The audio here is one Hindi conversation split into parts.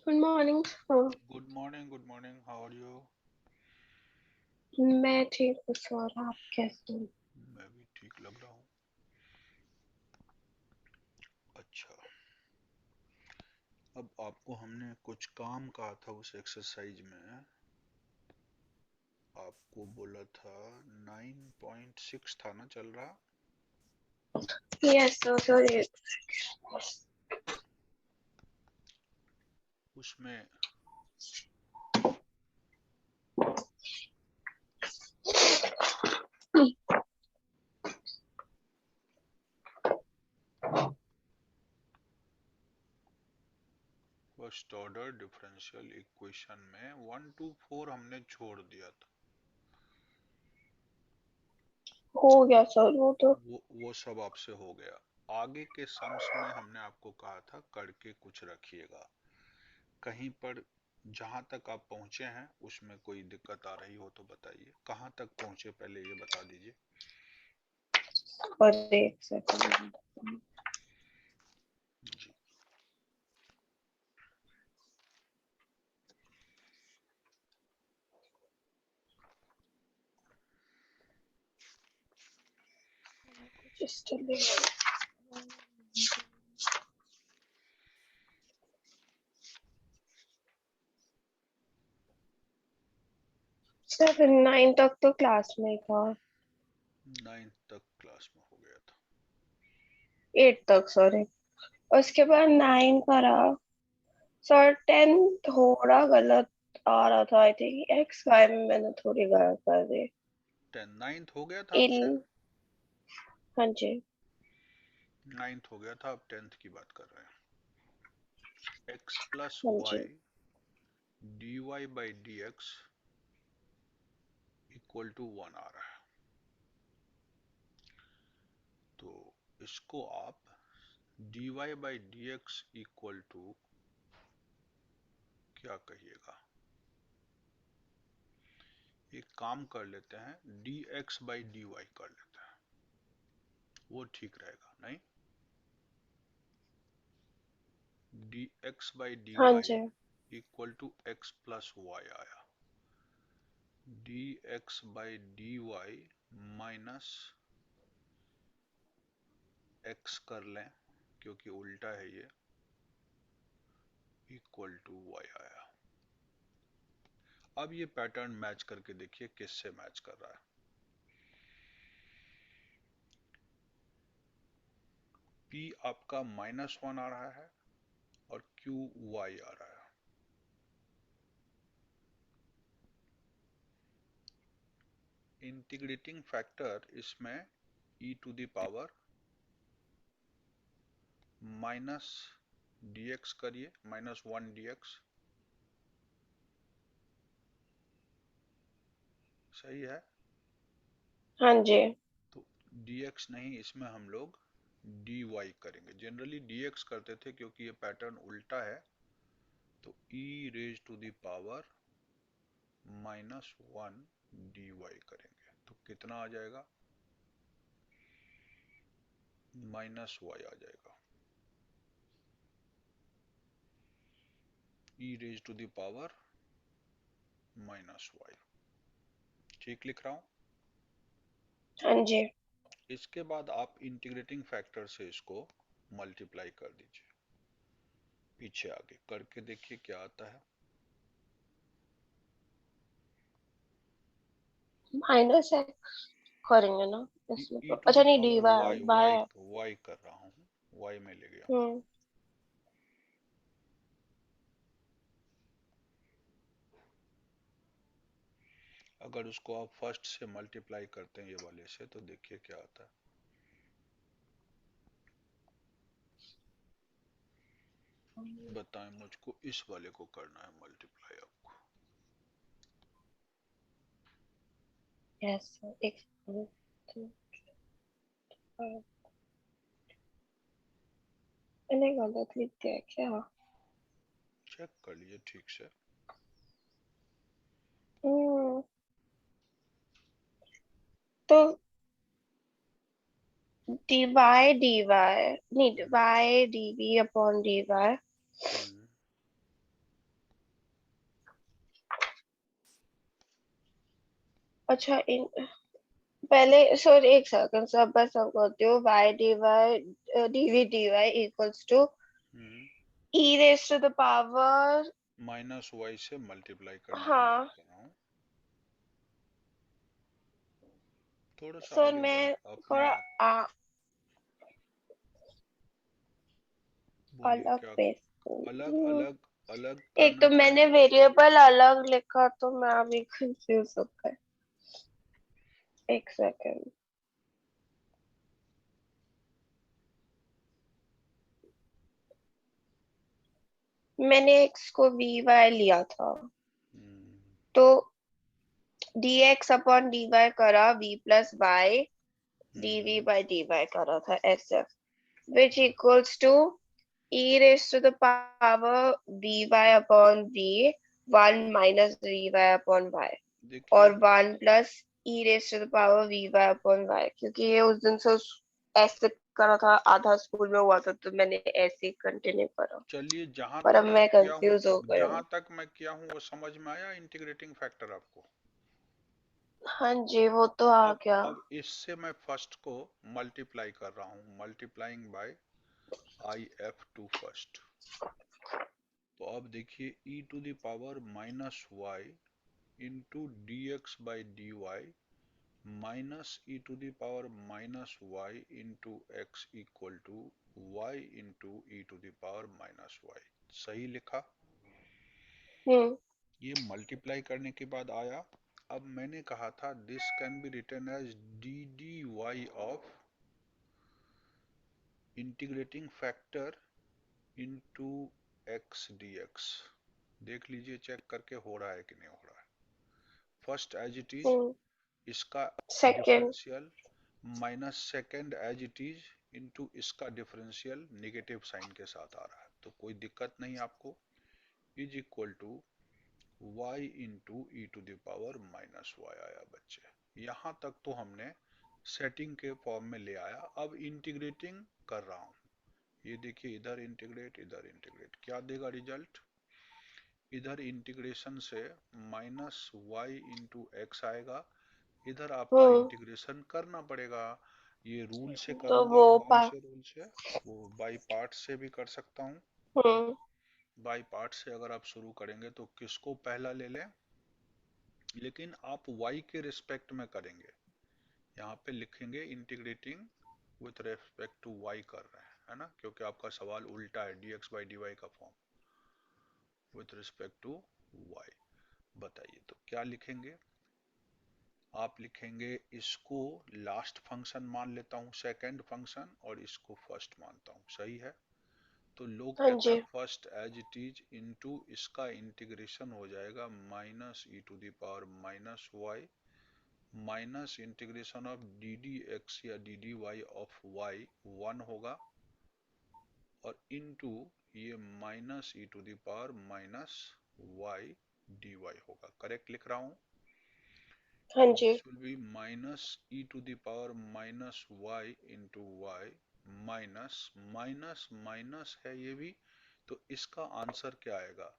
Good morning sir. Good morning, good morning. How are you? मैं ठीक हूँ सर, आप कैसे हैं? मैं भी ठीक लग रहा हूँ। अच्छा, अब आपको हमने कुछ काम कहा था उस एक्सरसाइज में। आपको बोला था 9.6 था ना चल रहा। Yes sir sorry. उसमें फर्स्ट ऑर्डर डिफरेंशियल इक्वेशन में 1 to 4 हमने छोड़ दिया था। हो गया सर वो तो। वो सब आपसे हो गया। आगे के सम्स में हमने आपको कहा था करके कुछ रखिएगा। कहीं पर जहां तक आप पहुंचे हैं उसमें कोई दिक्कत आ रही हो तो बताइए। कहां तक पहुंचे पहले ये बता दीजिए। और एक सेकंड। जी। जस्ट 7 9 तक तो क्लास में ही था। 9 तक क्लास में हो गया था। 8 तक सॉरी। उसके बाद 9 करा सर। 10 थोड़ा गलत आ रहा था, आई थिंक एक्स वाई में मैंने थोड़ी गलत कर दी। 10 9th हो गया था आपसे। इन हाँ जी। 9th हो गया था, अब 10th की बात कर रहे हैं। x प्लस हाँ जी। Y d y by d x equal to 1 आ रहा है। तो इसको आप d y by d x equal to क्या कहिएगा? एक काम कर लेते हैं, d x by D y कर लेते हैं, वो ठीक रहेगा नहीं? डी एक्स बाई डी हाँ वाई जी। Equal to x plus y आया। D x by D Y minus x कर लें क्योंकि उल्टा है ये, इक्वल टू वाई आया। अब ये पैटर्न मैच करके देखिए किससे मैच कर रहा है। P आपका -1 आ रहा है और Q y आ रहा है। इंटीग्रेटिंग फैक्टर इसमें e to the power minus dx करिए, -1 dx। सही है। हाँ जी। तो dx नहीं, इसमें हम लोग dy करेंगे। जनरली dx करते थे, क्योंकि ये पैटर्न उल्टा है तो e raise to the power -1 dy करेंगे। तो कितना आ जाएगा? -y आ जाएगा। e raise to the power -y। ठीक लिख रहा हूं। हाँ जी। इसके बाद आप इंटीग्रेटिंग फैक्टर से इसको मल्टीप्लाई कर दीजिए। पीछे आगे करके देखिए क्या आता है। माइनस एक्स करेंगे ना इसमें ई तो। टू अच्छा द नहीं, D power by Y by. Y Y कर रहा हूँ, वाई में ले गया हूँ। हम्म। अगर उसको आप फर्स्ट से मल्टीप्लाई करते हैं ये वाले से, तो देखिए क्या आता है। बताएं मुझको, इस वाले को करना है मल्टीप्लाई आपको। यस एक मैंने गलत लिख दिया क्या? चेक कर लीजिए ठीक से। हम्म। तो डी वाई नहीं, y d v upon d y हम्म अच्छा इन पहले सर एक सेकंड सब मैं सब करती हूँ y dy dv dy equals to hmm, e raise to the power. Minus Y से मल्टीप्लाई करने की बात हाँ कर रहा हूँ। थोड़ा सा सर आगे बढ़ो मैं अपने थोड़ा आप। बोलिए अलग क्या? पेज अलग हूँ। अलग अलग एक करना तो क्या मैंने है? वेरिएबल अलग लिखा तो मैं अभी कंफ्यूज हो गई। एक सेकंड। मैंने x को वी वाई लिया था हम्म, तो dx अपॉन dy करा v plus Y dv hmm, by dy करा था sf which equals to e raised to the power vy upon v 1 minus vy upon y देखिए और 1 plus e raised to the power vy upon y क्योंकि ये उस दिन से ऐसे करा था आधा स्कूल में हुआ था तो मैंने ऐसे ही कंटिन्यू करा। चलिए, जहां पर अब तक मैं मैं किया हूँ, कंफ्यूज हो गई जहां हूँ। तक मैं किया हूँ वो समझ में आया इंटीग्रेटिंग फैक्टर आपको? हाँ जी वो तो आ गया। अब इससे मैं फर्स्ट को मल्टीप्लाई कर रहा हूँ, multiplying by I F to first. तो अब देखिए e to the power minus Y into D x by D Y minus e to the power minus Y into x equal to Y into E to the power minus Y. सही लिखा? हम्म। ये मल्टीप्लाई करने के बाद आया। अब मैंने कहा था this can be written as D D Y of integrating factor into X D X. देख लीजिए चेक करके हो रहा है कि नहीं हो रहा है। First as it is hmm. इसका second. Differential minus second as it is into इसका डिफरेंशियल नेगेटिव साइन के साथ आ रहा है, तो कोई दिक्कत नहीं आपको। Is equal to y into E to power minus Y आया बच्चे। यहाँ तक तो हमने सेटिंग के फॉर्म में ले आया। अब इंटीग्रेटिंग कर रहा हूँ, ये देखिए इधर इंटीग्रेट इधर इंटीग्रेट, क्या देगा रिजल्ट? इधर इंटीग्रेशन से माइनस वाई इंटू एक्स आएगा, इधर आपका हम्म। इंटीग्रेशन करना पड़ेगा। ये रूल से तो वो करूंगा, कौन पा से रूल से? वो बाई पार्ट से भी कर सकता हूँ। हम्म। बाई पार्ट से अगर आप शुरू करेंगे तो किसको पहला ले लें, लेकिन आप y के रिस्पेक्ट में करेंगे। यहाँ पे लिखेंगे integrating with respect to y कर रहे हैं, है ना, क्योंकि आपका सवाल उल्टा है, dx बाई dy का form with respect to y। बताइए तो क्या लिखेंगे? आप लिखेंगे इसको लास्ट फंक्शन मान लेता हूँ, सेकंड फंक्शन, और इसको फर्स्ट मानता हूँ, सही है? तो लोग हाँ कहते हैं जी। First as it is into इसका इंटीग्रेशन हो जाएगा minus e to the power minus y minus integration of d d x या d D Y of y 1 होगा, और इनटू ये minus e to the power minus y d y होगा। करेक्ट लिख रहा हूँ? हाँ दिस जी। Will be minus e to the power minus Y into y minus minus minus है ये भी, तो इसका आंसर क्या आएगा?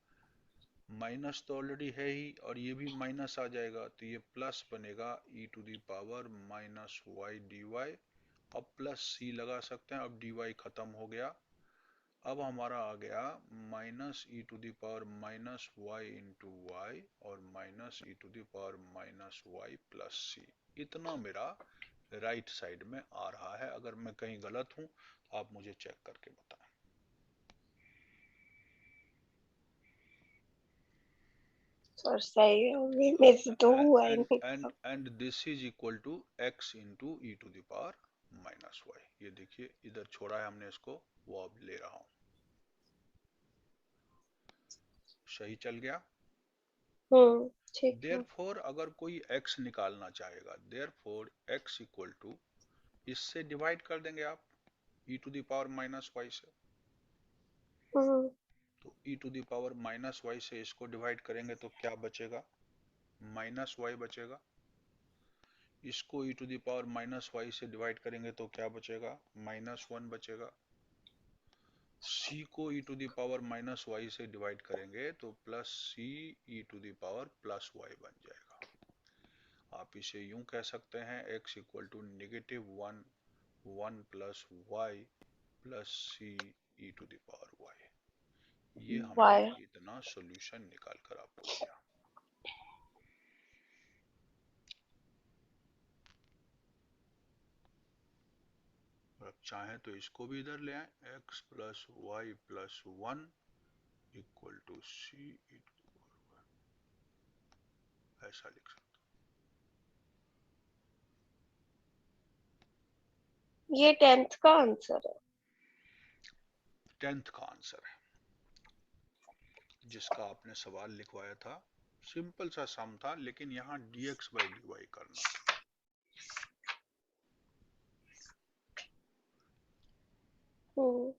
माइनस तो ऑलरेडी है ही और ये भी माइनस आ जाएगा, तो ये प्लस बनेगा e to the power minus y d y. अब प्लस सी लगा सकते हैं, अब डी वाई खत्म हो गया। अब हमारा आ गया minus e to the power minus Y into y और minus e to the power minus y plus c. इतना मेरा राइट साइड में आ रहा है। अगर मैं कहीं गलत हूं तो आप मुझे चेक करके बताएं। सर सही है अभी मेरे से तो हुआ ही एंड नहीं एंड था। And this is equal to x into E to power minus Y. ये देखिए इधर छोड़ा है हमने इसको, वो अब ले रहा हूं। सही चल गया? ठीक है। देयरफॉर अगर कोई x निकालना चाहेगा, देयरफॉर x इक्वल टू इससे डिवाइड कर देंगे आप e to the power minus Y से। हम्म। तो e to the power minus Y से इसको डिवाइड करेंगे तो क्या बचेगा? माइनस वाई बचेगा। इसको e to the power minus Y से डिवाइड करेंगे तो क्या बचेगा? माइनस वन बचेगा। c को e to the power minus Y से डिवाइड करेंगे तो plus C E to the power plus Y बन जाएगा। आप इसे यूं कह सकते हैं x equal to -1 1 plus Y plus C E to the power Y. ये हमने y। इतना सॉल्यूशन निकाल कर आपको दिया। अब चाहें तो इसको भी इधर ले आए, x plus Y plus 1 equal to C E to the power Y, ऐसा लिख सकते ये 10th का आंसर है। 10th का आंसर है जिसका आपने सवाल लिखवाया था। सिंपल सा सम था, लेकिन यहाँ dx बाई dy करना था। हम्म।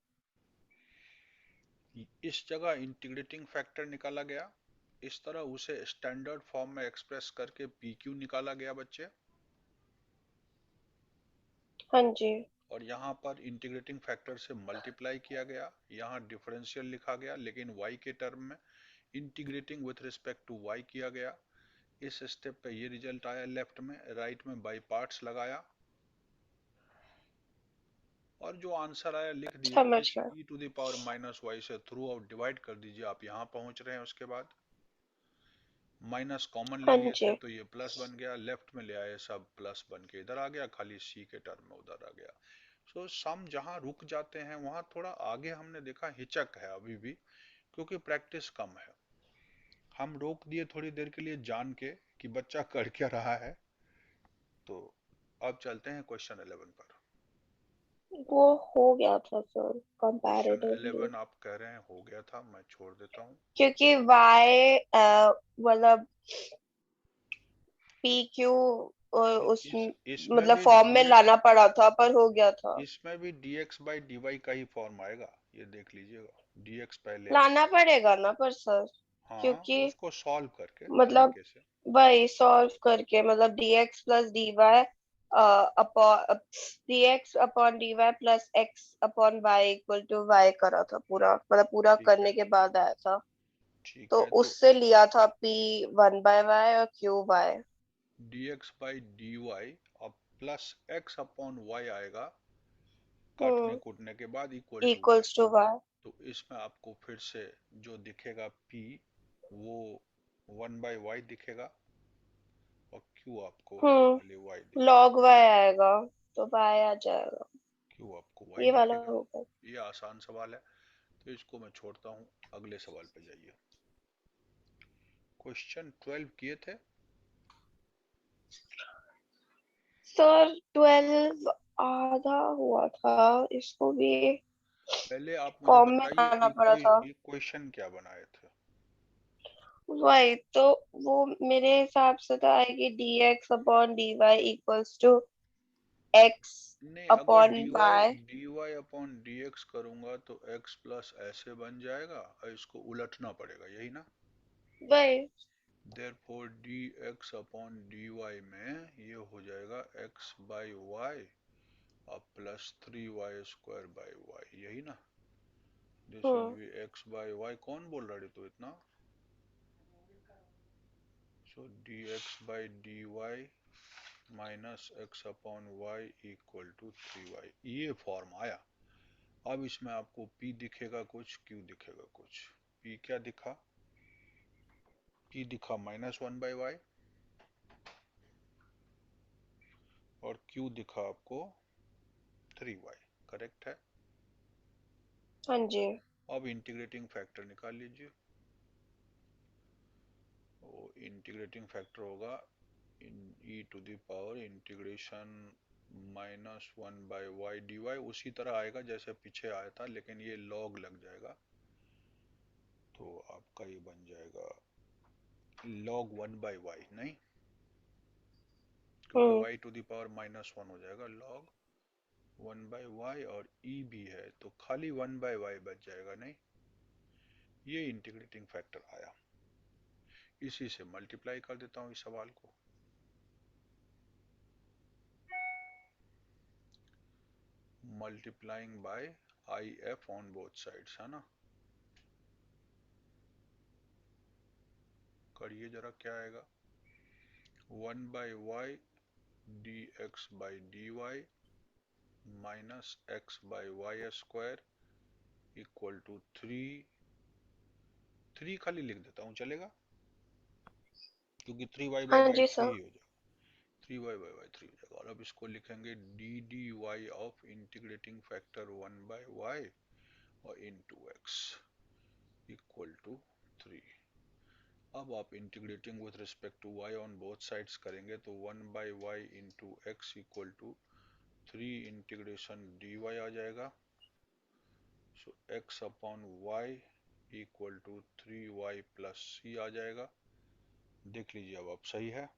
इस जगह इंटीग्रेटिंग फैक्टर निकाला गया, इस तरह उसे स्टैंडर्ड फॉर्म में एक्सप्रेस करके पी क्यू निकाला गया बच्चे। हाँ जी। और यहाँ पर इंटीग्रेटिंग फैक्टर से मल्टीप्लाई किया गया, यहाँ डिफरेंशियल लिखा गया, लेकिन y के टर्म में integrating with respect to y किया गया। इस स्टेप पे ये रिजल्ट आया लेफ्ट में, राइट में बाई पार्ट्स लगाया और जो आंसर आया लिख दिए। समझ इस गया। e to the power minus Y से थ्रू आउट डिवाइड कर दीजिए, आप यहाँ पहुंच रहे हैं। उसके बाद माइनस कॉमन ले हाँ लिए थे जी। तो ये प्लस बन गया, लेफ्ट में ले आए सब प्लस बन के इधर आ गया, खाली सी के टर्म में उधर आ गया। सो सम जहां रुक जाते हैं वहां थोड़ा आगे हमने देखा हिचक है अभी भी, क्योंकि प्रैक्टिस कम है। हम रोक दिए थोड़ी देर के लिए जान के कि बच्चा कर क्या रहा है। तो अब चलते हैं क्वेश्चन 11 पर। वो हो गया था सर क्वेश्चन कंपैरेटिवली, 11 आप कह रहे हैं हो गया था, मैं छोड़ देता हूँ। क्योंकि y मतलब पी क्यू उस इसमें मतलब भी फॉर्म में dx, लाना पड़ा था पर हो गया था। इसमें भी dx बाई dy का ही फॉर्म आएगा, ये देख लीजिएगा। dx पहले लाना आएगा। पड़ेगा ना पर सर, हाँ, क्योंकि उसको सॉल्व करके मतलब तरीके से। वही सॉल्व करके मतलब dx plus dy upon dx upon dy plus x upon y equal to y करा था पूरा, मतलब पूरा ठीक करने है, के बाद आया था। ठीक तो है। तो उससे लिया था p 1/y और q y dx by dy अब प्लस x अपॉन y आएगा काटने हम्म कूटने के बाद, equal to y। Equals to y। तो इसमें आपको फिर से जो दिखेगा p, वो 1/y दिखेगा और q आपको खाली y दिखेगा। लॉग y आएगा तो y आ जाएगा। q आपको y ये वाला दिखेगा। होगा। ये आसान सवाल है, तो इसको मैं छोड़ता हूँ। अगले सवाल पे जाइए। क्वेश्चन 12 किए थे। सर 12 आधा हुआ था, इसको भी पहले आप मुझे फॉर्म में बताइए लाना पड़ा था। इक्वेशन क्या बनाए थे। वही तो, वो मेरे हिसाब से तो आएगी dx upon dy equals to x नहीं, अगर upon y। dy upon dx करूंगा तो x प्लस ऐसे बन जाएगा और इसको उलटना पड़ेगा, यही ना। वही। देयरफॉर dx अपॉन dy में ये हो जाएगा x बाई वाई और प्लस 3y² बाई वाई, यही ना। This will hmm be x by y. कौन बोल रहा है तो इतना। So dx by dy minus x upon y equal to 3y, ये फॉर्म आया। अब इसमें आपको p दिखेगा कुछ, q दिखेगा कुछ। p क्या दिखा, p दिखा -1/y और q दिखा आपको 3y। करेक्ट है। हाँ जी। अब इंटीग्रेटिंग फैक्टर निकाल लीजिए। वो इंटीग्रेटिंग फैक्टर होगा e to the power integration -1/y dy, उसी तरह आएगा जैसे पीछे आया था, लेकिन ये log लग जाएगा तो आपका ये बन जाएगा log 1/y, नहीं, क्योंकि हम्म y टू द पावर -1 हो जाएगा, log 1/y और e भी है तो खाली 1/y बच जाएगा, नहीं। ये इंटीग्रेटिंग फैक्टर आया। इसी से मल्टीप्लाई कर देता हूँ इस सवाल को। Multiplying by I F on both sides, है ना। करिए जरा क्या आएगा। 1/y dx by dy minus x by y square equal to 3 खाली लिख देता हूँ चलेगा, क्योंकि 3y बाई हाँ वाई जी थ्री सर। ही हो जाएगा, 3y बाई वाई थ्री हो जाएगा। और अब इसको लिखेंगे d D Y of integrating factor 1/y और इंटू एक्स इक्वल टू 3। अब आप integrating with respect to y on both sides करेंगे तो 1/y into x equal to 3 integration dy आ जाएगा। So x upon y equal to 3y plus c आ जाएगा। देख लीजिए अब आप सही है।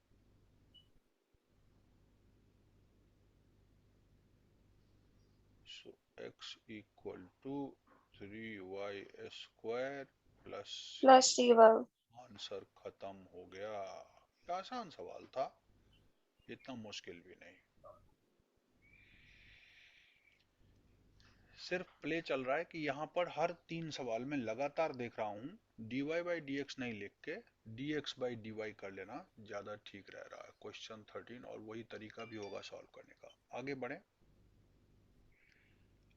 So x equal to 3y square plus c। Plus C1। Answer खत्म हो गया। ये आसान सवाल था, इतना मुश्किल भी नहीं। सिर्फ प्ले चल रहा है कि यहाँ पर हर 3 सवाल में लगातार देख रहा हूँ dy बाई डी नहीं लिख के dx बाई dy कर लेना ज्यादा ठीक रह रहा है। क्वेश्चन 13 और वही तरीका भी होगा सॉल्व करने का। आगे बढ़े।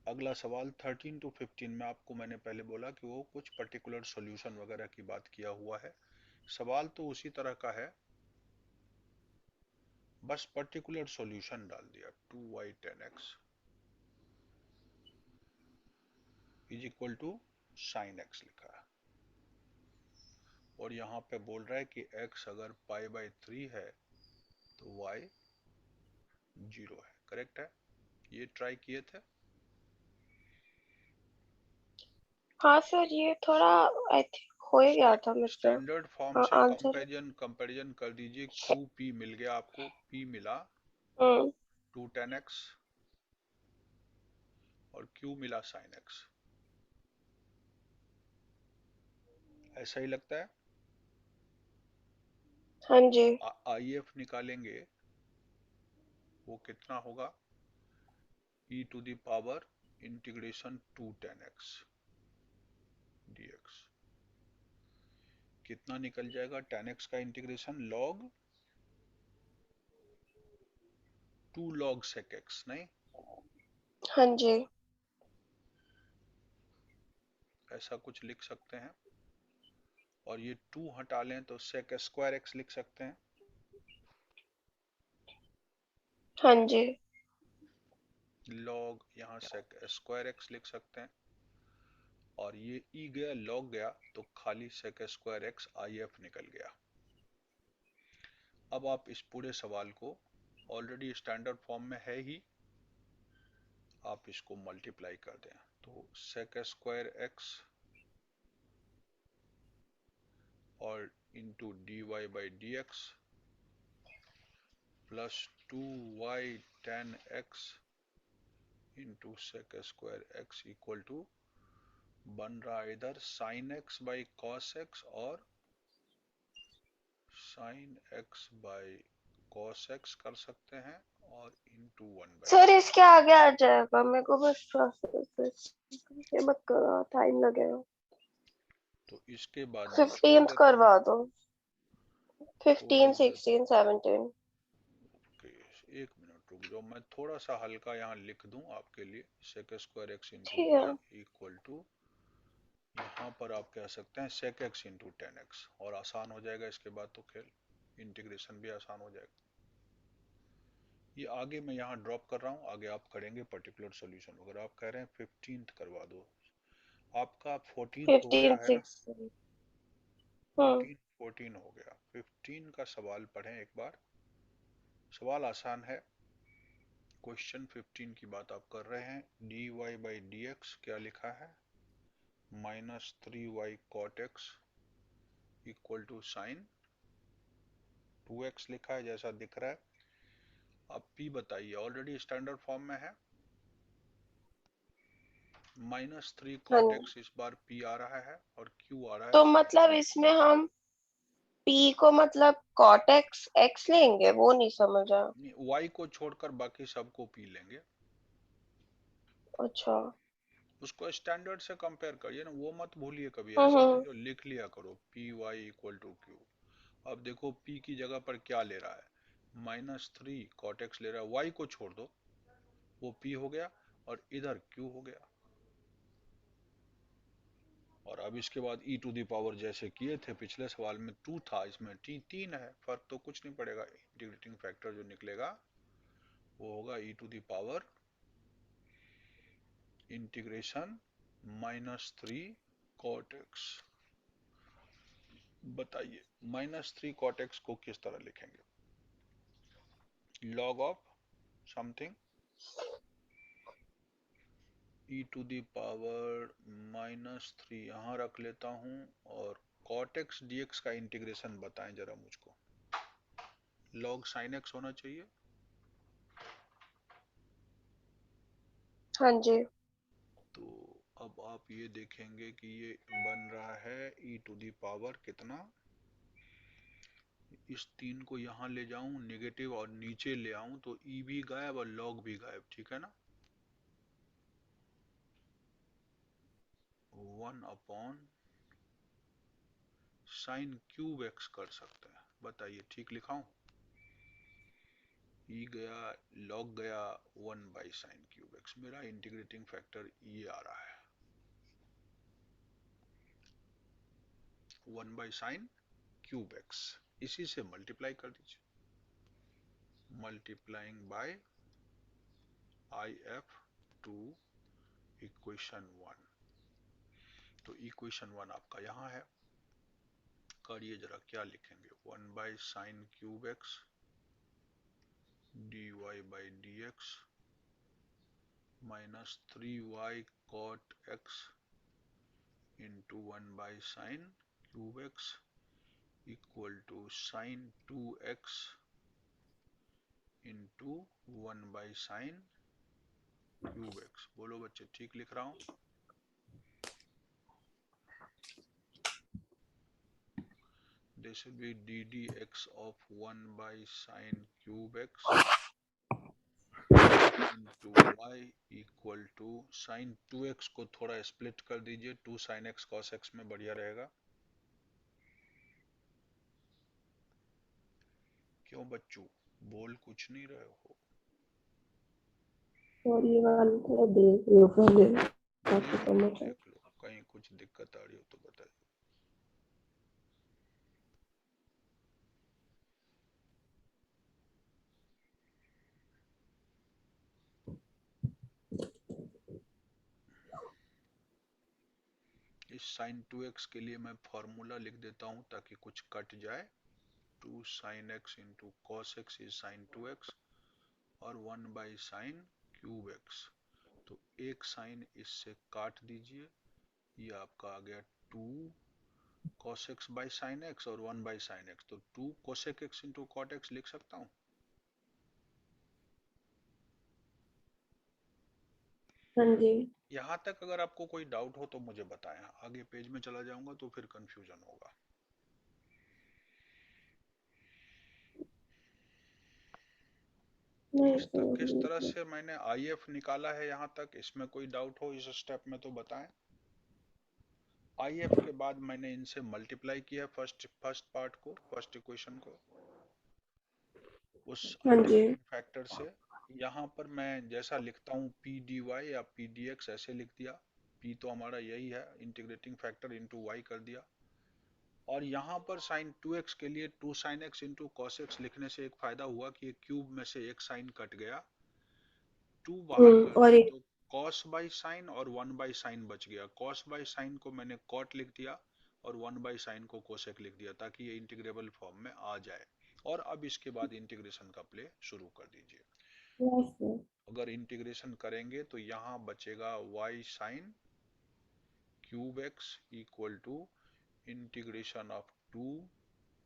अगला सवाल 13 टू 15 में आपको मैंने पहले बोला कि वो कुछ पर्टिकुलर सॉल्यूशन वगैरह की बात किया हुआ है। सवाल तो उसी तरह का है, बस पर्टिकुलर सॉल्यूशन डाल दिया। 2y 10x is equal to sine x लिखा है। और यहाँ पे बोल रहा है कि x अगर पाई बाई 3 है तो y 0 है। करेक्ट है, ये ट्राई किए थे। हाँ सर, ये थोड़ा आई थिंक हो ही गया था मुझसे। स्टैंडर्ड फॉर्म हाँ, से आंसर। कंपैरिजन कर दीजिए। क्यू पी मिल गया आपको, p मिला हम्म। 2 10x और q मिला sin x। ऐसा ही लगता है। हाँ जी। IF निकालेंगे, वो कितना होगा, e to the power integration 2 10x dx। कितना निकल जाएगा 10x का integration, log 2 log sec x, नहीं हाँ जी। ऐसा कुछ लिख सकते हैं। और ये 2 हटा लें तो sec स्क्वायर x लिख सकते हैं। हाँ जी। log यहाँ sec स्क्वायर x लिख सकते हैं। और ये e गया log गया तो खाली sec स्क्वायर x IF निकल गया। अब आप इस पूरे सवाल को, ऑलरेडी स्टैंडर्ड फॉर्म में है ही, आप इसको मल्टीप्लाई कर दें तो sec स्क्वायर x और into d y by d x plus 2y 10x into sec square x equal to बन रहा है इधर sin x बाई cos x और sin x बाई cos x कर सकते हैं और इंटू 1/2। सर, इसके आगे आ जाएगा, मेरे को बस प्रोसेस ये मत करो, टाइम लगेगा। तो इसके बाद मैं छोड़ 15th देता हूँ। करवा दो। छोड़ 15, देता 16, 17। ओके, एक मिनट रुक जाओ, मैं थोड़ा सा हल्का यहाँ लिख दूं आपके लिए। sec स्क्वायर x इंटू ठीक वाई है। इक्वल टू, यहाँ पर आप कह सकते हैं sec x इंटू 10x, और आसान हो जाएगा इसके बाद तो खेल, इंटीग्रेशन भी आसान हो जाएगा। ये आगे मैं यहाँ ड्रॉप कर रहा हूँ, आगे आप करेंगे पर्टिकुलर सॉल्यूशन वगैरह। आप कह रहे हैं 15th करवा दो, आपका 14th हो गया 15, है ना। 16। हम्म। 14 हो गया। 15 का सवाल पढ़ें एक बार। सवाल आसान है। क्वेश्चन 15 की बात आप कर रहे हैं। D y by d x क्या लिखा है, -3y cot x equal to sine 2x लिखा है जैसा दिख रहा है। अब p बताइए, ऑलरेडी स्टैंडर्ड फॉर्म में है। -3 हाँ cot जी। x इस बार p आ रहा है और q आ रहा है तो sin। मतलब इसमें हम P को मतलब cot x लेंगे, वो नहीं समझा। y को छोड़कर बाकी सबको p लेंगे। अच्छा। उसको स्टैंडर्ड से कंपेयर करिए ना, वो मत भूलिए कभी। हम्म। ऐसा हम्म। समझो लिख लिया करो py इक्वल टू q। अब देखो p की जगह पर क्या ले रहा है, -3 cot x ले रहा है, y को छोड़ दो, वो p हो गया और इधर q हो गया। और अब इसके बाद e टू दी पावर जैसे किए थे पिछले सवाल में 2 था, इसमें t 3 है, फर्क तो कुछ नहीं पड़ेगा। इंटीग्रेटिंग फैक्टर जो निकलेगा वो होगा e to the power integration -3 cot x। बताइए -3 cot x को किस तरह लिखेंगे, log of something e to the power -3 यहां रख लेता हूं, और cot x dx का इंटीग्रेशन बताएं जरा मुझको। log sin x होना चाहिए। हाँ जी। तो अब आप ये देखेंगे कि ये बन रहा है e टू दी पावर कितना, इस 3 को यहां ले जाऊं नेगेटिव और नीचे ले आऊं तो e भी गायब और log भी गायब, ठीक है ना। 1 sin क्यूब x कर सकते हैं। बताइए ठीक लिखाऊं, e गया log गया, 1/sin क्यूब x, मेरा इंटीग्रेटिंग फैक्टर ये आ रहा है 1/sin क्यूब x। इसी से मल्टीप्लाई कर दीजिए, multiplying by if to equation 1। तो इक्वेशन 1 आपका यहाँ है, करिए जरा क्या लिखेंगे, 1/sin cube x dy by dx -3y cot x into 1/sin cube x equal to sin 2x into 1/sin cube x। बोलो बच्चे ठीक लिख रहा हूं। This will be d d x of 1/sin cube x into y equal to sin 2x को थोड़ा स्प्लिट कर दीजिए, 2 sin x cos x में बढ़िया रहेगा। क्यों बच्चों बोल कुछ नहीं रहे हो, और ये वाला थोड़ा देख लो पहले ताकि देख लो समझ आए। देख लो, कहीं कुछ दिक्कत आ रही हो तो बताइए। इस sin 2x के लिए मैं फॉर्मूला लिख देता हूं ताकि कुछ कट जाए, 2 sin x into cos x is sin 2x और 1/sin क्यूब x। तो एक साइन इससे काट दीजिए, ये आपका आ गया 2 cos x by sin x और 1/sin x, तो 2 cosec x into cot x लिख सकता हूँ। हाँ जी। यहाँ तक अगर आपको कोई डाउट हो तो मुझे बताएं, आगे पेज में चला जाऊंगा तो फिर कंफ्यूजन होगा। नहीं किस समझ तरह गई। से मैंने IF निकाला है यहाँ तक, इसमें कोई डाउट हो इस स्टेप में तो बताएं। IF के बाद मैंने इनसे मल्टीप्लाई किया फर्स्ट पार्ट को, फर्स्ट इक्वेशन को उस हाँ जी। इंटीग्रेटिंग फैक्टर से। यहाँ पर मैं जैसा लिखता हूँ पी डी वाई या पी डी एक्स ऐसे लिख दिया, पी तो हमारा यही है इंटीग्रेटिंग फैक्टर इंटू वाई कर दिया, और यहाँ पर साइन 2x के लिए 2 sin x into cos x लिखने से एक फायदा हुआ कि क्यूब में से एक साइन कट गया, 2 बाहर कर और दिए एक। तो cos बाई साइन और 1 बाई साइन बच गया। cos बाई साइन को मैंने cot लिख दिया और 1 बाई साइन को कोसेक लिख दिया ताकि ये इंटीग्रेबल फॉर्म में आ जाए। और अब इसके बाद इंटीग्रेशन का प्ले शुरू कर दीजिए। तो यस। अगर इंटीग्रेशन करेंगे तो यहाँ बचेगा y sine cube x equal to integration of 2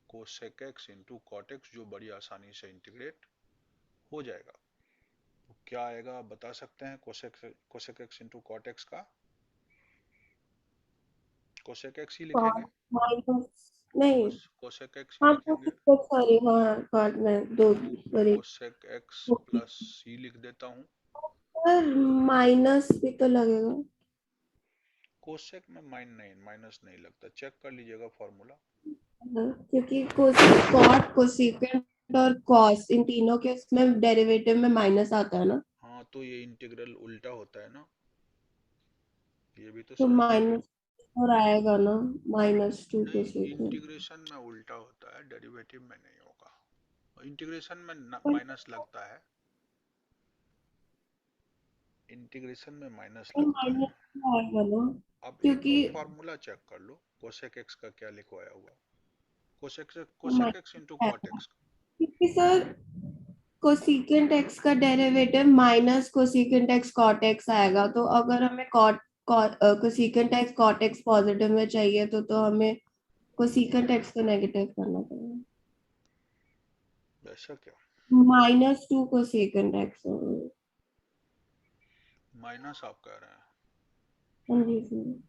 cosec x into cot x, जो बड़ी आसानी से इंटीग्रेट हो जाएगा। तो क्या आएगा आप बता सकते हैं, cosec x into cot x का कोसेक एक्स ही लिखेंगे, माइनस नहीं। कोसेक एक्स ही हाँ तो लिखेंगे। सॉरी, हाँ कार्ड में दो। तो सॉरी। कोसेक एक्स प्लस सी लिख देता हूँ। पर माइनस भी तो लगेगा। कोसेक में माइनस नहीं लगता, चेक कर लीजिएगा फॉर्मूला। क्योंकि कॉट कोसेकेंट और कॉस इन तीनों के उसमें डेरिवेटिव में माइनस आता है ना, हाँ तो ये इंटीग्रल उल्टा होता है ना, ये भी तो तो समझ लो। माइनस और आएगा ना, -2 नहीं, कोसेकेंट। इंटीग्रेशन में उल्टा होता है, डेरिवेटिव में नहीं होगा। इंटीग्रेशन में पर माइनस लगता है, इंटीग्रेशन में माइनस लगता है। माइनस आएगा ना, अब एक क्योंकि बार फॉर्मूला चेक कर लो, कोसेक एक्स का क्या लिखवाया हुआ, cosec cosec x into minus cot आएगा एक्स। क्योंकि सर कोसेकेंट एक्स का derivative minus cosecant x cot x आएगा, तो अगर हमें cot cosecant x cot x positive में चाहिए तो हमें कोसेकेंट एक्स को नेगेटिव करना पड़ेगा। ऐसा क्या? -2 कोसेकेंट एक्स। माइनस आप कह रहे हैं? हाँ जी sir.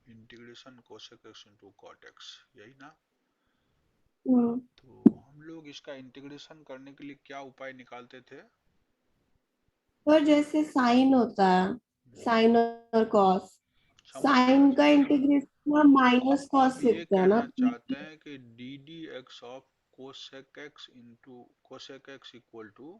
Integration cosec x into cot x, यही ना? हम्म, तो हम लोग इसका इंटीग्रेशन करने के लिए क्या उपाय निकालते थे? पर जैसे साइन होता है, साइन और कॉस, समझ गया साइन का समझ गया। इंटीग्रेशन माइनस आप कॉस ये लिखते हैं ना। कहना चाहते हैं कि d d x of cosec x into cosec x equal to,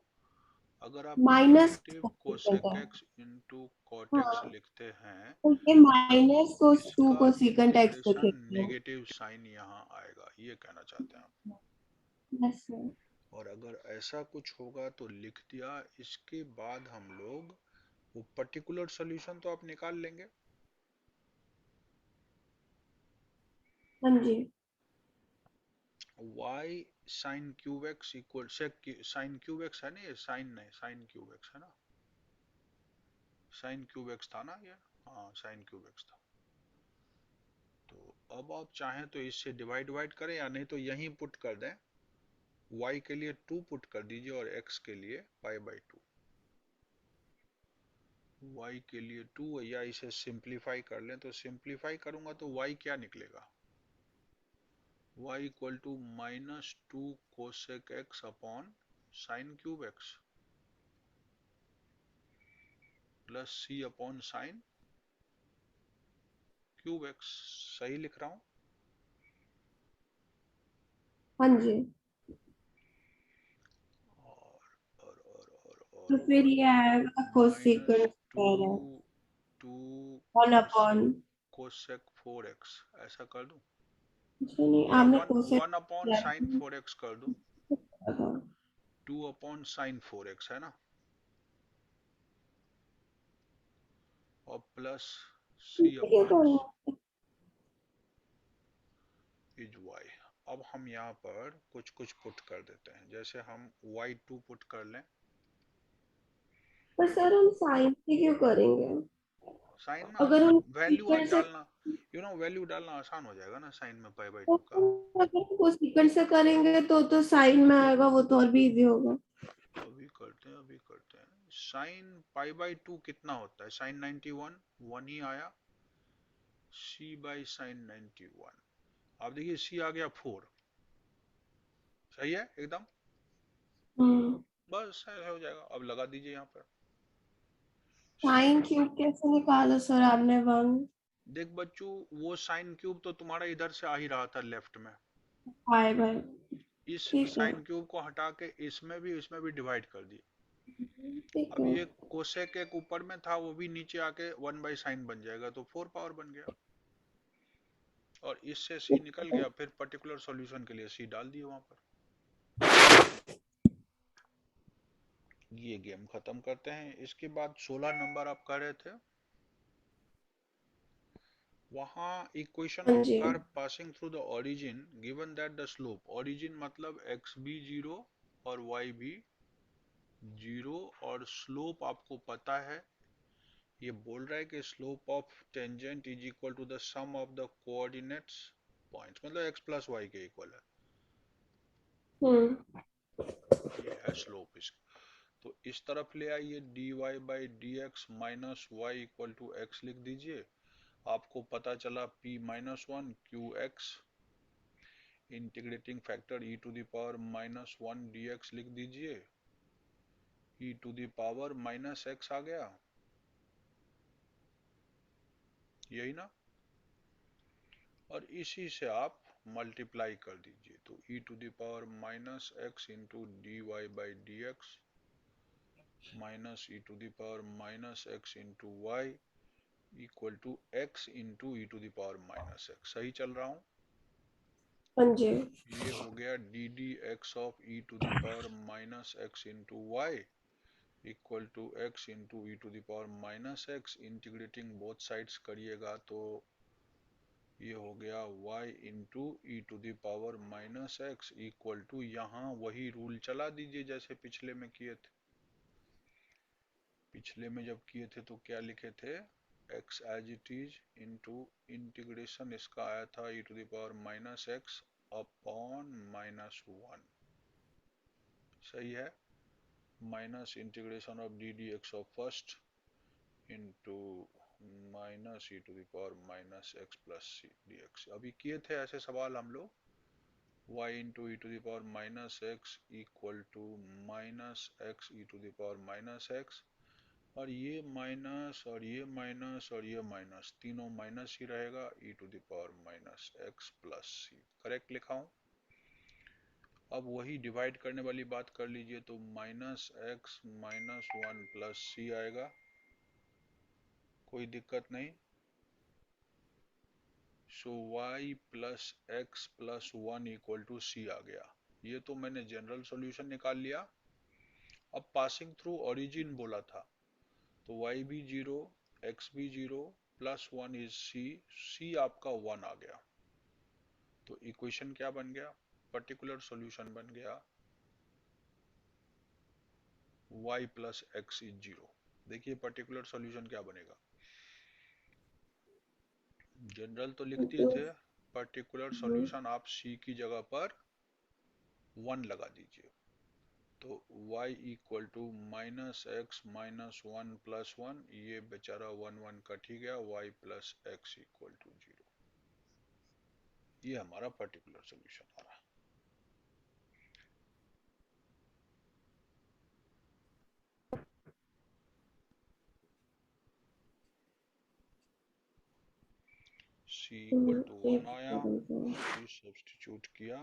अगर आप माइनस नेगेटिव कोसेकेंट कोसेक है। एक्स इंटू कॉट एक्स हाँ, लिखते हैं, तो ये तो माइनस कोस टू इसका कोसेकेंट एक्स इंटीग्रेशन लिखेंगे। नेगेटिव साइन यहाँ आएगा, ये कहना चाहते हैं आप। Yes sir. और अगर ऐसा कुछ होगा तो लिख दिया, इसके बाद हम लोग वो पर्टिकुलर सॉल्यूशन तो आप निकाल लेंगे। हाँ जी। y sine cube x equal से, साइन क्यूब एक्स है ना ये, साइन नहीं, साइन क्यूब एक्स है ना, साइन क्यूब एक्स था ना ये, हाँ साइन क्यूब एक्स था। तो अब आप चाहें तो इससे डिवाइड डिवाइड करें, या नहीं तो यहीं पुट कर दें, y के लिए 2 पुट कर दीजिए और x के लिए π/2। y के लिए 2, या इसे सिंप्लीफाई कर लें, तो सिंप्लीफाई करूंगा तो y क्या निकलेगा, y equal to -2 cosec x upon sine cube x plus c upon sine cube x. सही लिख रहा हूं? हाँ जी, तो फिर और ये आएगा cosecant -2 square 2 one cosec upon, cosec 4x, ऐसा कर दूं, नहीं या आपने वन कोसेक वन अपॉन किया साइन 4x कर दूं, था। 2 अपॉन साइन 4x है ना, और प्लस c ये अपॉन दोनों। Is y। अब हम यहाँ पर कुछ कुछ पुट कर देते हैं, जैसे हम y2 पुट कर लें। पर सर हम साइन से क्यों करेंगे? साइन में अगर आसान, हम वैल्यू कोसेकेंट से, डालना, वैल्यू डालना आसान हो जाएगा ना साइन में तो π/2 का। अगर हम कोसेकेंट से करेंगे तो साइन में आएगा, वो तो और भी इजी होगा। अभी करते हैं, साइन π/2 कितना होता है, साइन 91, वन ही आया, c/sin 91। अब देखिए c आ गया 4, सही है एकदम, हम्म। बस ऐसा हो जाएगा। अब लगा दीजिए यहाँ पर c। साइन क्यूब कैसे निकाला सर आपने 1? देख बच्चों, वो साइन क्यूब तो तुम्हारा इधर से आ ही रहा था लेफ्ट में, बाय बाय। इस ठीक है। साइन क्यूब को हटा के इसमें भी डिवाइड कर दिए। ठीक अब है। ये कोसेक एक ऊपर में था, वो भी नीचे आके 1/sin बन जाएगा, तो 4 पावर बन गया। और इससे c निकल गया, फिर पर्टिकुलर सॉल्यूशन के लिए c डाल दिए वहां पर। ये गेम खत्म करते हैं। इसके बाद 16 नंबर आप कह रहे थे, वहां इक्वेशन हाँ ऑफ जी। Curve passing through the origin given that the slope, origin मतलब x भी 0 और y भी 0, और स्लोप आपको पता है, ये बोल रहा है कि slope of tangent is equal to the sum of the coordinates points, मतलब x प्लस वाई के इक्वल है, हम्म। ये है स्लोप इसका। तो इस तरफ ले आइए, dy by d x minus y equal to x लिख दीजिए। आपको पता चला p-1 qx, integrating factor e to the power -1 dx लिख दीजिए, e to the power -x आ गया, यही ना। और इसी से आप मल्टीप्लाई कर दीजिए, तो e to the power minus x into d y by d x minus e to the power minus x into y equal to x into E to the power minus x. सही चल रहा हूं? हाँ जी। ये हो गया d d x of e to the power minus x into y equal to x into E to the power minus x. Integrating both sides करिएगा तो ये हो गया y into E to the power minus x equal to, यहाँ वही रूल चला दीजिए जैसे पिछले में किए थे। पिछले में जब किए थे तो क्या लिखे थे, x as it is into integration इसका आया था e to the power minus x upon minus one. सही है। Minus integration of d d x of first into minus e to the power minus x plus c d x. अभी किए थे ऐसे सवाल हम लोग, y into E to the power minus x equal to minus x e to the power minus x, और ये माइनस और ये माइनस और ये माइनस तीनों माइनस ही रहेगा, e to the power minus x plus c. Correct लिखा हूं। अब वही डिवाइड करने वाली बात कर लीजिए, तो minus x minus one plus c आएगा, कोई दिक्कत नहीं। So y plus x plus one equal to c आ गया। ये तो मैंने जनरल सॉल्यूशन निकाल लिया। अब पासिंग थ्रू ओरिजिन बोला था, तो y भी जीरो x भी zero plus one is c, c आपका वन आ गया। तो इक्वेशन क्या बन गया, पर्टिकुलर सॉल्यूशन बन गया y plus x is zero. देखिए पर्टिकुलर सॉल्यूशन क्या बनेगा। जनरल तो लिख दिए थे, पर्टिकुलर सॉल्यूशन आप c की जगह पर वन लगा दीजिए, तो y equal to minus x minus one plus one, ये बेचारा वन वन कट ही गया, y plus x equal to zero. ये हमारा पर्टिकुलर सॉल्यूशन आ रहा है। c इक्वल टू वन आया, c सब्स्टिट्यूट किया।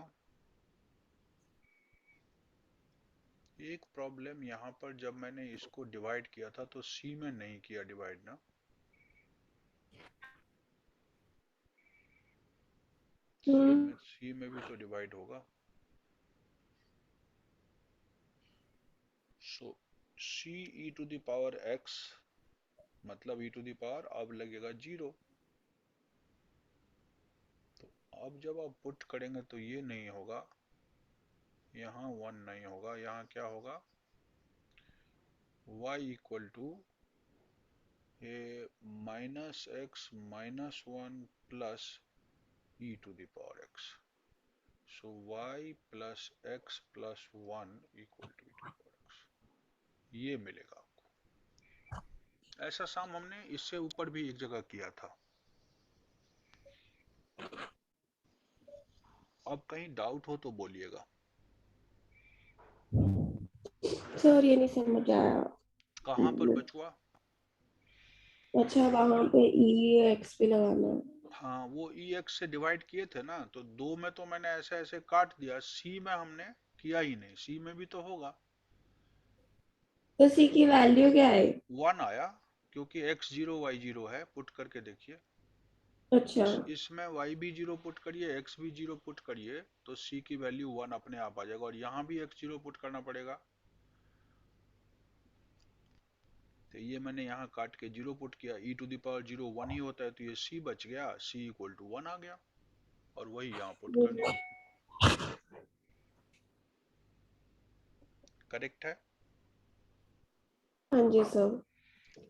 एक प्रॉब्लम यहाँ पर, जब मैंने इसको डिवाइड किया था तो c में नहीं किया डिवाइड ना, c में भी तो डिवाइड होगा। So c e to the power x मतलब ई टू द पावर अब लगेगा जीरो। तो अब जब आप पुट करेंगे तो ये नहीं होगा, यहाँ वन नहीं होगा, यहाँ क्या होगा, y equal to minus x minus one plus e to the power x। So y plus x plus one equal to e to the power x, ये मिलेगा आपको। ऐसा सम हमने इससे ऊपर भी एक जगह किया था। अब कहीं डाउट हो तो बोलिएगा। सर ये नहीं समझ आया। कहाँ पर बचुआ? अच्छा वहां पे ई एक्स पे लगाना है। हाँ, वो ई एक्स से डिवाइड किए थे ना, तो दो में तो मैंने ऐसे ऐसे काट दिया, सी में हमने किया ही नहीं, सी में भी तो होगा। तो सी की वैल्यू क्या है? वन आया, क्योंकि एक्स जीरो वाई जीरो है, पुट करके देखिए। अच्छा। इसमें y भी जीरो पुट करिए, x भी जीरो पुट करिए, तो c की वैल्यू वन अपने आप आ जाएगा, और यहाँ भी x जीरो पुट करना पड़ेगा। तो ये मैंने यहाँ काट के जीरो पुट किया, e to the power zero one ही होता है, तो ये c बच गया, c इक्वल टू वन आ गया, और वही यहाँ पुट कर दिया। करेक्ट है। हाँ जी सर।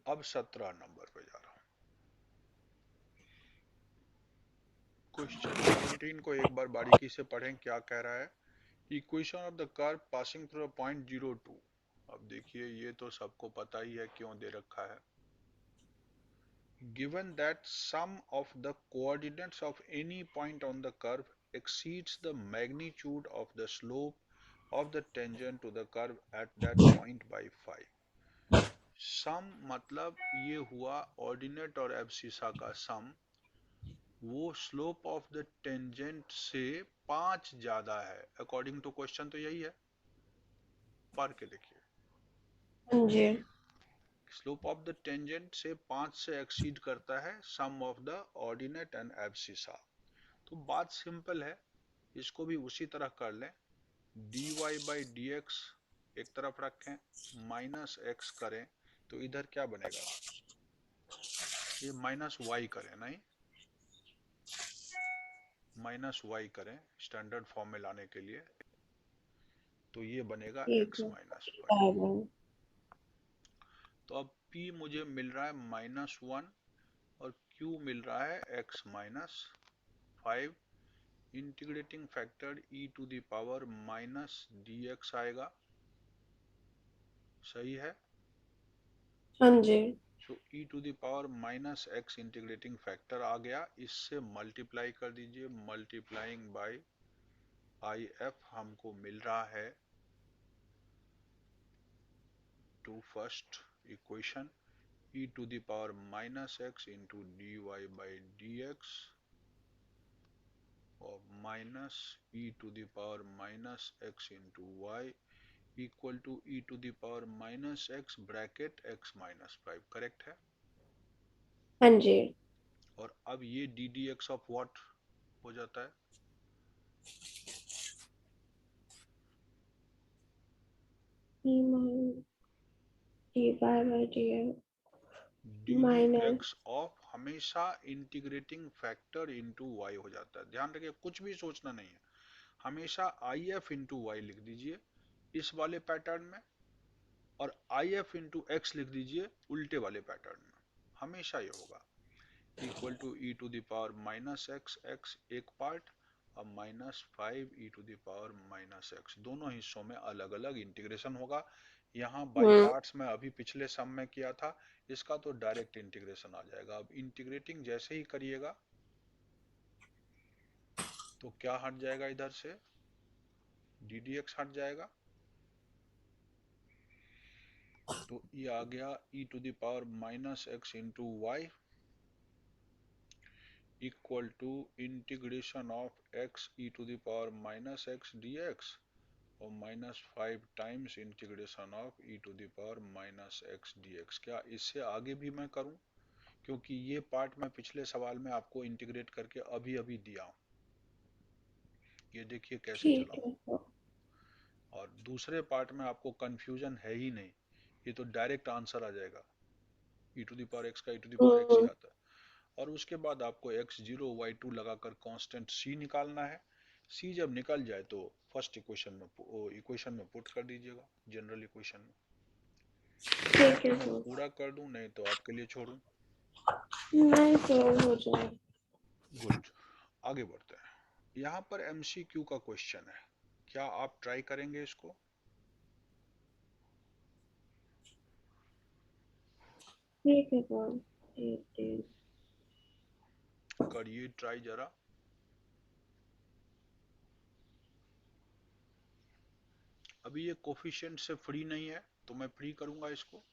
अब 17 नंबर पे जा रहा हूँ। क्वेश्चन 19 को एक बार बारीकी से पढ़ें, क्या कह रहा है। Equation of the curve passing through point 02। अब देखिए ये तो सबको पता ही है क्यों दे रखा है। Given that sum of the coordinates of any point on the curve exceeds the magnitude of the slope of the tangent to the curve at that point by 5. सम मतलब ये हुआ ऑर्डिनेट और एब्सिसा का सम, वो स्लोप ऑफ द टेंजेंट से 5 ज्यादा है, अकॉर्डिंग टू क्वेश्चन तो यही है। पढ़ के देखिए, हाँ जी। स्लोप ऑफ द टेंजेंट से 5 से एक्सीड करता है sum of the ordinate and abscissa. तो बात सिंपल है, इसको भी उसी तरह कर लें। dy बाई डी एक्स एक तरफ रखें, माइनस एक्स करें, तो इधर क्या बनेगा, ये माइनस वाई करें, नहीं माइनस वाई करें स्टैंडर्ड फॉर्म में लाने के लिए, तो ये बनेगा ठीक एक्स है। Minus y. बाय। तो अब p मुझे मिल रहा है -1 और q मिल रहा है x -5। Integrating factor e to the power minus d x आएगा, सही है। हाँ जी। So e to the power minus x integrating factor आ गया, इससे मल्टीप्लाई कर दीजिए, मल्टीप्लाइंग बाय आई एफ हमको मिल रहा है to first equation e to the power minus x into d y by d x और minus e to the power minus x into y equal to e to the power minus x bracket x -5, correct है। हाँ जी। और अब ये d d x of what हो जाता है, e minus d y by d d d minus. X of हमेशा इंटीग्रेटिंग फैक्टर इंटू वाई हो जाता है, ध्यान रखिए कुछ भी सोचना नहीं है, हमेशा आई एफ इंटू वाई लिख दीजिए इस वाले पैटर्न में, और आई एफ इंटू एक्स लिख दीजिए उल्टे वाले पैटर्न में, हमेशा ये होगा। Equal to e to the power minus x x एक पार्ट और -5 e to the power minus x, दोनों हिस्सों में अलग अलग इंटीग्रेशन होगा। यहाँ बाई हम्म। पार्ट्स में अभी पिछले सम में किया था, इसका तो डायरेक्ट इंटीग्रेशन आ जाएगा। अब इंटीग्रेटिंग जैसे ही करिएगा तो क्या हट जाएगा, इधर से डी डी एक्स हट जाएगा, तो ये आ गया e to the power minus x into y equal to integration of x e to the power minus x D x और -5 times integration of e to the power minus x D x. क्या इससे आगे भी मैं करूं, क्योंकि ये पार्ट मैं पिछले सवाल में आपको इंटीग्रेट करके अभी अभी दिया हूं, ये देखिए कैसे ठीक चलाऊं। है सर। और दूसरे पार्ट में आपको कंफ्यूजन है ही नहीं, ये तो डायरेक्ट आंसर आ जाएगा, ई टू द पावर एक्स का ई टू द पावर एक्स ही हम्म। आता है। और उसके बाद आपको x0 y2 लगाकर कांस्टेंट c निकालना है। c जब निकल जाए तो फर्स्ट इक्वेशन में पुट कर दीजिएगा, जनरल इक्वेशन में। चाहे ठीक तो है मैं सर। पूरा कर दूं, नहीं तो आपके लिए छोड़ूं। नहीं सर, हो जाए। गुड, आगे बढ़ते हैं। यहाँ पर एमसीक्यू का क्वेश्चन है, क्या आप ट्राई करेंगे इसको। ठीक है सर। ठीक ठीक। करिए ट्राई जरा। अभी ये कोफिशिएंट से फ्री नहीं है, तो मैं फ्री करूंगा इसको।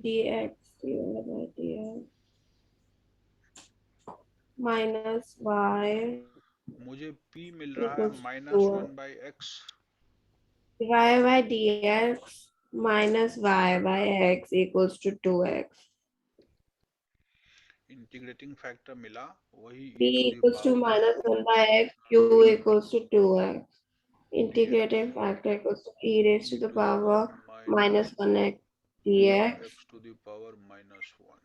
D x D x minus y मुझे p मिल रहा है equals to -1/x। Y by d x minus y by x equals to 2x। Integrating factor मिला वही p e to the equals to power minus 1 by x, q equals to 2x. dx Integrating factor equals to e raised e to the to the power power minus minus 1x dx. x to the power -1,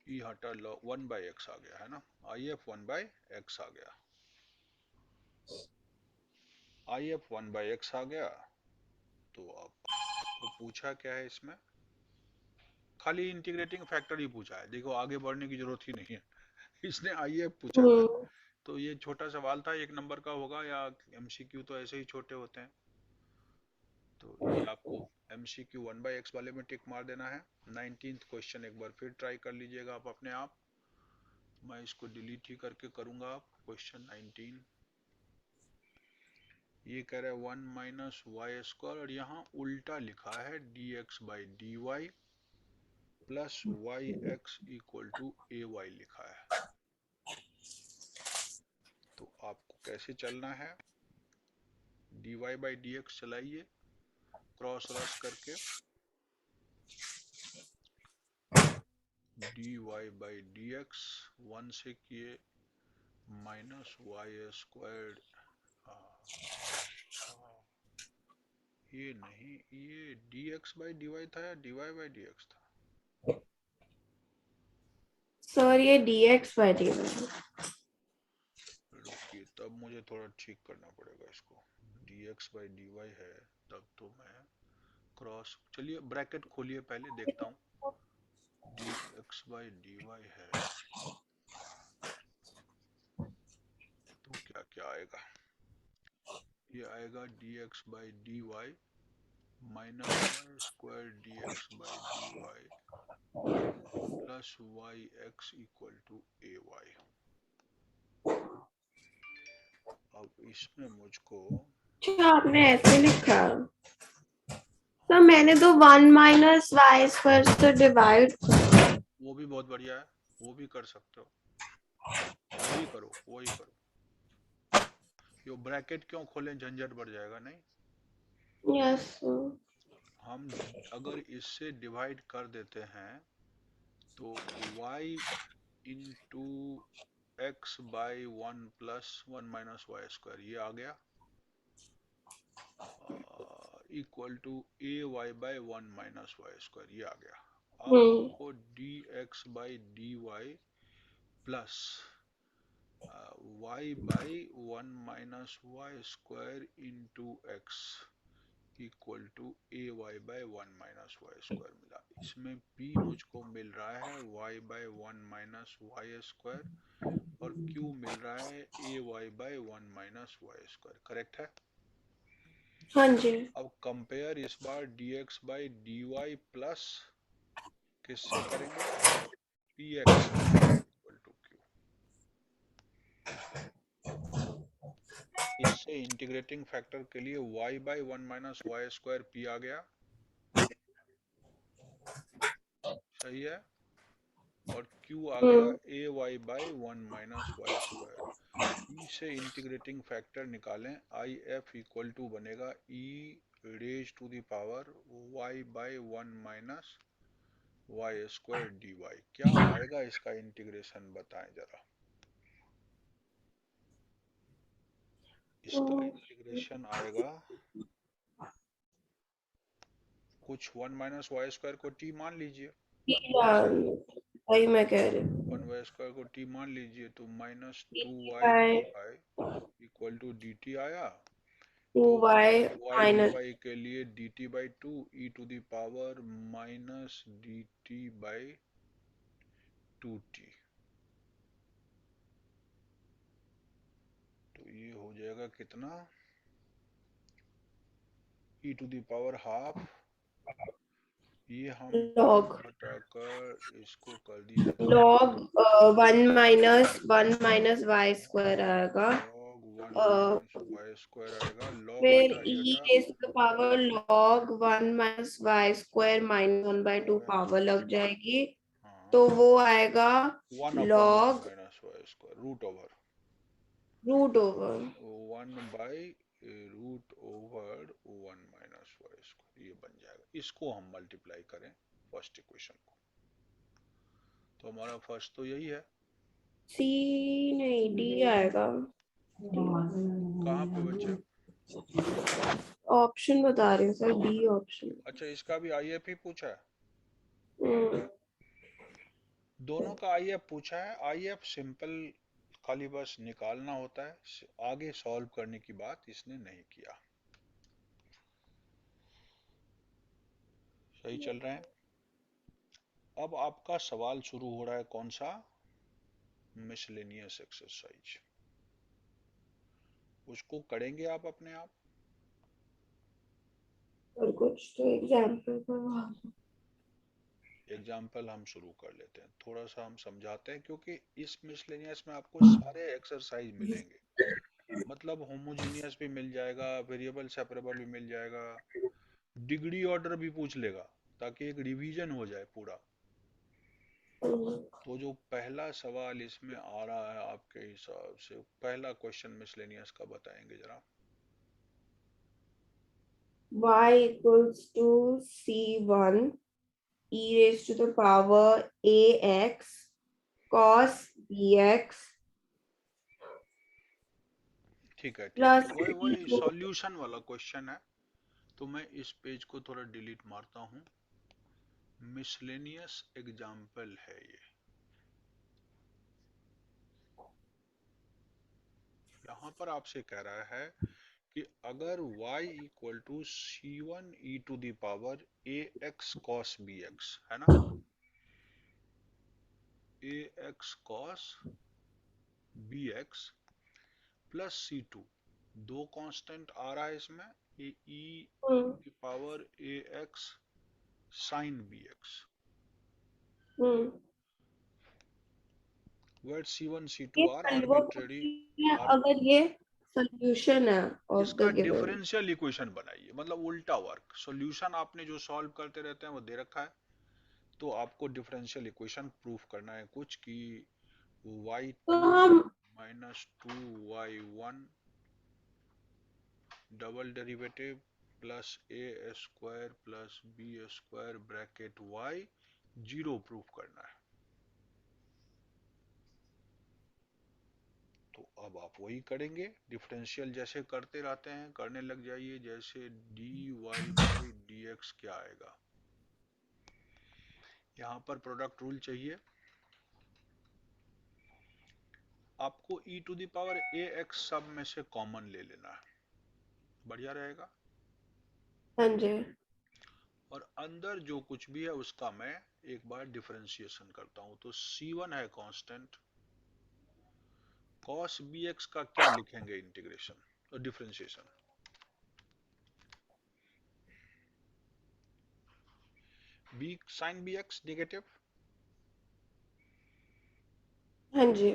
e हटा लो 1/x आ गया है ना, आई एफ 1/x आ गया, आई एफ 1/x आ गया। तो अब आपको पूछा क्या है इसमें, खाली इंटीग्रेटिंग फैक्टर ही पूछा है, देखो आगे बढ़ने की जरूरत ही नहीं है। इसने आई एफ पूछा हुआ है, हम्म। तो ये छोटा सवाल था, 1 नंबर का होगा, या एमसीक्यू तो ऐसे ही छोटे होते हैं। तो ये आपको MCQ 1/x वाले में टिक मार देना है। 19th क्वेश्चन एक बार फिर ट्राई कर लीजिएगा आप अपने आप, मैं इसको डिलीट ही करके करूंगा। आप क्वेश्चन 19 ये कह रहा है 1 माइनस वाई स्क्वायर, और यहाँ उल्टा लिखा है dx by D y plus y x equal to a y लिखा है। तो आपको कैसे चलना है, dy बाई डी एक्स चलाइए क्रॉस रस करके, dy बाई डी एक्स 1 से किए माइनस वाई स्क्वायर, ये नहीं, ये dx बाई डी वाई था या dy बाई डी एक्स था? सर ये dx बाई dy। रुकिए, तब मुझे थोड़ा ठीक करना पड़ेगा इसको। dx बाई डी वाई है, तब तो मैं क्रॉस, चलिए ब्रैकेट खोलिए पहले देखता हूँ। dx बाई डी वाई है तो क्या क्या आएगा, ये आएगा dx by D Y minus y square dx by D y plus y x equal to a y. अब इसमें मुझको, अच्छा आपने ऐसे लिखा। तो हाँ मैंने तो 1 माइनस वाई स्क्वायर से डिवाइड। वो भी बहुत बढ़िया है, वो भी कर सकते हो, वही करो वही करो। यो ब्रैकेट क्यों खोलें, झंझट बढ़ जाएगा नहीं। यस। हम अगर इससे डिवाइड कर देते हैं तो y into x by 1 plus 1 minus y square ये आ गया, equal to a y by 1 minus y square ये आ गया। अब हमको d x by D y plus y by 1 minus y square into x equal to a y by 1 minus y square मिला। इसमें p मुझको मिल रहा है y by 1 minus y square, और q मिल रहा है a y by 1 minus y square, correct है। हाँ जी। अब कंपेयर इस बार dx by D y plus किससे करेंगे, px इक्वल टू q। इससे इंटीग्रेटिंग फैक्टर के लिए y by 1 minus y square p आ गया, सही है, और q आ गया a y by 1 minus y square. E से इंटीग्रेटिंग फैक्टर निकालें, आई एफ इक्वल टू बनेगा e raise to the power y by 1 minus y square d y. क्या आएगा इसका इंटीग्रेशन बताएं जरा, इसका इंटीग्रेशन आएगा कुछ 1 माइनस वाई स्क्वायर को t मान लीजिए, वही मैं कह रही 1 हूँ। वाई स्क्वायर को t मान लीजिए तो minus 2 y by d y equal to d t आया। टू तो y y d minus y के लिए d t by two e to the power minus d t by two t, तो ये हो जाएगा कितना, e to the power half, ये हम लॉग घटाकर इसको कर दिया जाए लॉग 1 माइनस वाई स्क्वायर आएगा। लॉग 1 माइनस वाई स्क्वायर आएगा, लॉग फिर घटा ये ई था, raise to the power log 1 minus y square minus 1/2 square, power लग जाएगी। हाँ तो वो आएगा 1 upon 1 log minus y square root over root over 1 by root over 1 minus y square, ये बन जाएगा। इसको हम मल्टीप्लाई करें फर्स्ट इक्वेशन को, तो हमारा फर्स्ट तो यही है। सी नहीं डी आएगा। कहाँ पे बच्चे, ऑप्शन बता रही हूँ सर, डी ऑप्शन। अच्छा इसका भी आईएफ ही पूछा है, हम्म। दोनों का आईएफ पूछा है। आईएफ सिंपल खाली बस निकालना होता है, आगे सॉल्व करने की बात इसने नहीं किया। सही चल रहे हैं। अब आपका सवाल शुरू हो रहा है कौन सा, मिसलेनियस एक्सरसाइज, उसको करेंगे आप अपने आप। और कुछ तो एग्जाम्पल करवा। एग्जाम्पल हम शुरू कर लेते हैं, थोड़ा सा हम समझाते हैं, क्योंकि इस मिसलेनियस में आपको सारे एक्सरसाइज मिलेंगे। मतलब होमोजीनियस भी मिल जाएगा, वेरिएबल सेपरेबल भी मिल जाएगा, डिग्री ऑर्डर भी पूछ लेगा, ताकि एक रिवीजन हो जाए पूरा। तो जो पहला सवाल इसमें आ रहा है आपके हिसाब से, पहला क्वेश्चन मिसलेनियस का बताएंगे जरा। y equals to c1 e raised to the power ax cos bx ठीक है ठीक है, plus वही e वही to सॉल्यूशन वाला क्वेश्चन है। तो मैं इस पेज को थोड़ा डिलीट मारता हूँ। मिसलेनियस एग्जाम्पल है ये। यहाँ पर आपसे कह रहा है कि अगर y equal to c one e to the power a x cos b x है ना, a x cos b x plus c two, दो कांस्टेंट आ रहा है इसमें, ए ई हम्म की power a x sine b x, hmm where c one c ये टू आर वो आर्बिट्रेरी। पूछती है अगर ये सॉल्यूशन है ऑफ इसका द गिवन। डिफरेंशियल इक्वेशन बनाइए, मतलब उल्टा वर्क। सॉल्यूशन आपने जो सॉल्व करते रहते हैं वो दे रखा है, तो आपको डिफरेंशियल इक्वेशन प्रूफ करना है कुछ कि वाई तो टू हम minus two y one double derivative plus a square plus b square bracket y zero proof करना है। तो अब आप वही करेंगे, डिफरेंशियल जैसे करते रहते हैं करने लग जाइए। जैसे d y by d x क्या आएगा, यहाँ पर प्रोडक्ट रूल चाहिए आपको, e to the power a x सब में से कॉमन ले लेना है, बढ़िया रहेगा। हाँ जी और अंदर जो कुछ भी है उसका मैं एक बार डिफरेंशिएशन करता हूं। तो C1 है कांस्टेंट, cos bx का क्या लिखेंगे इंटीग्रेशन और differentiation, b sin bx negative, हाँ जी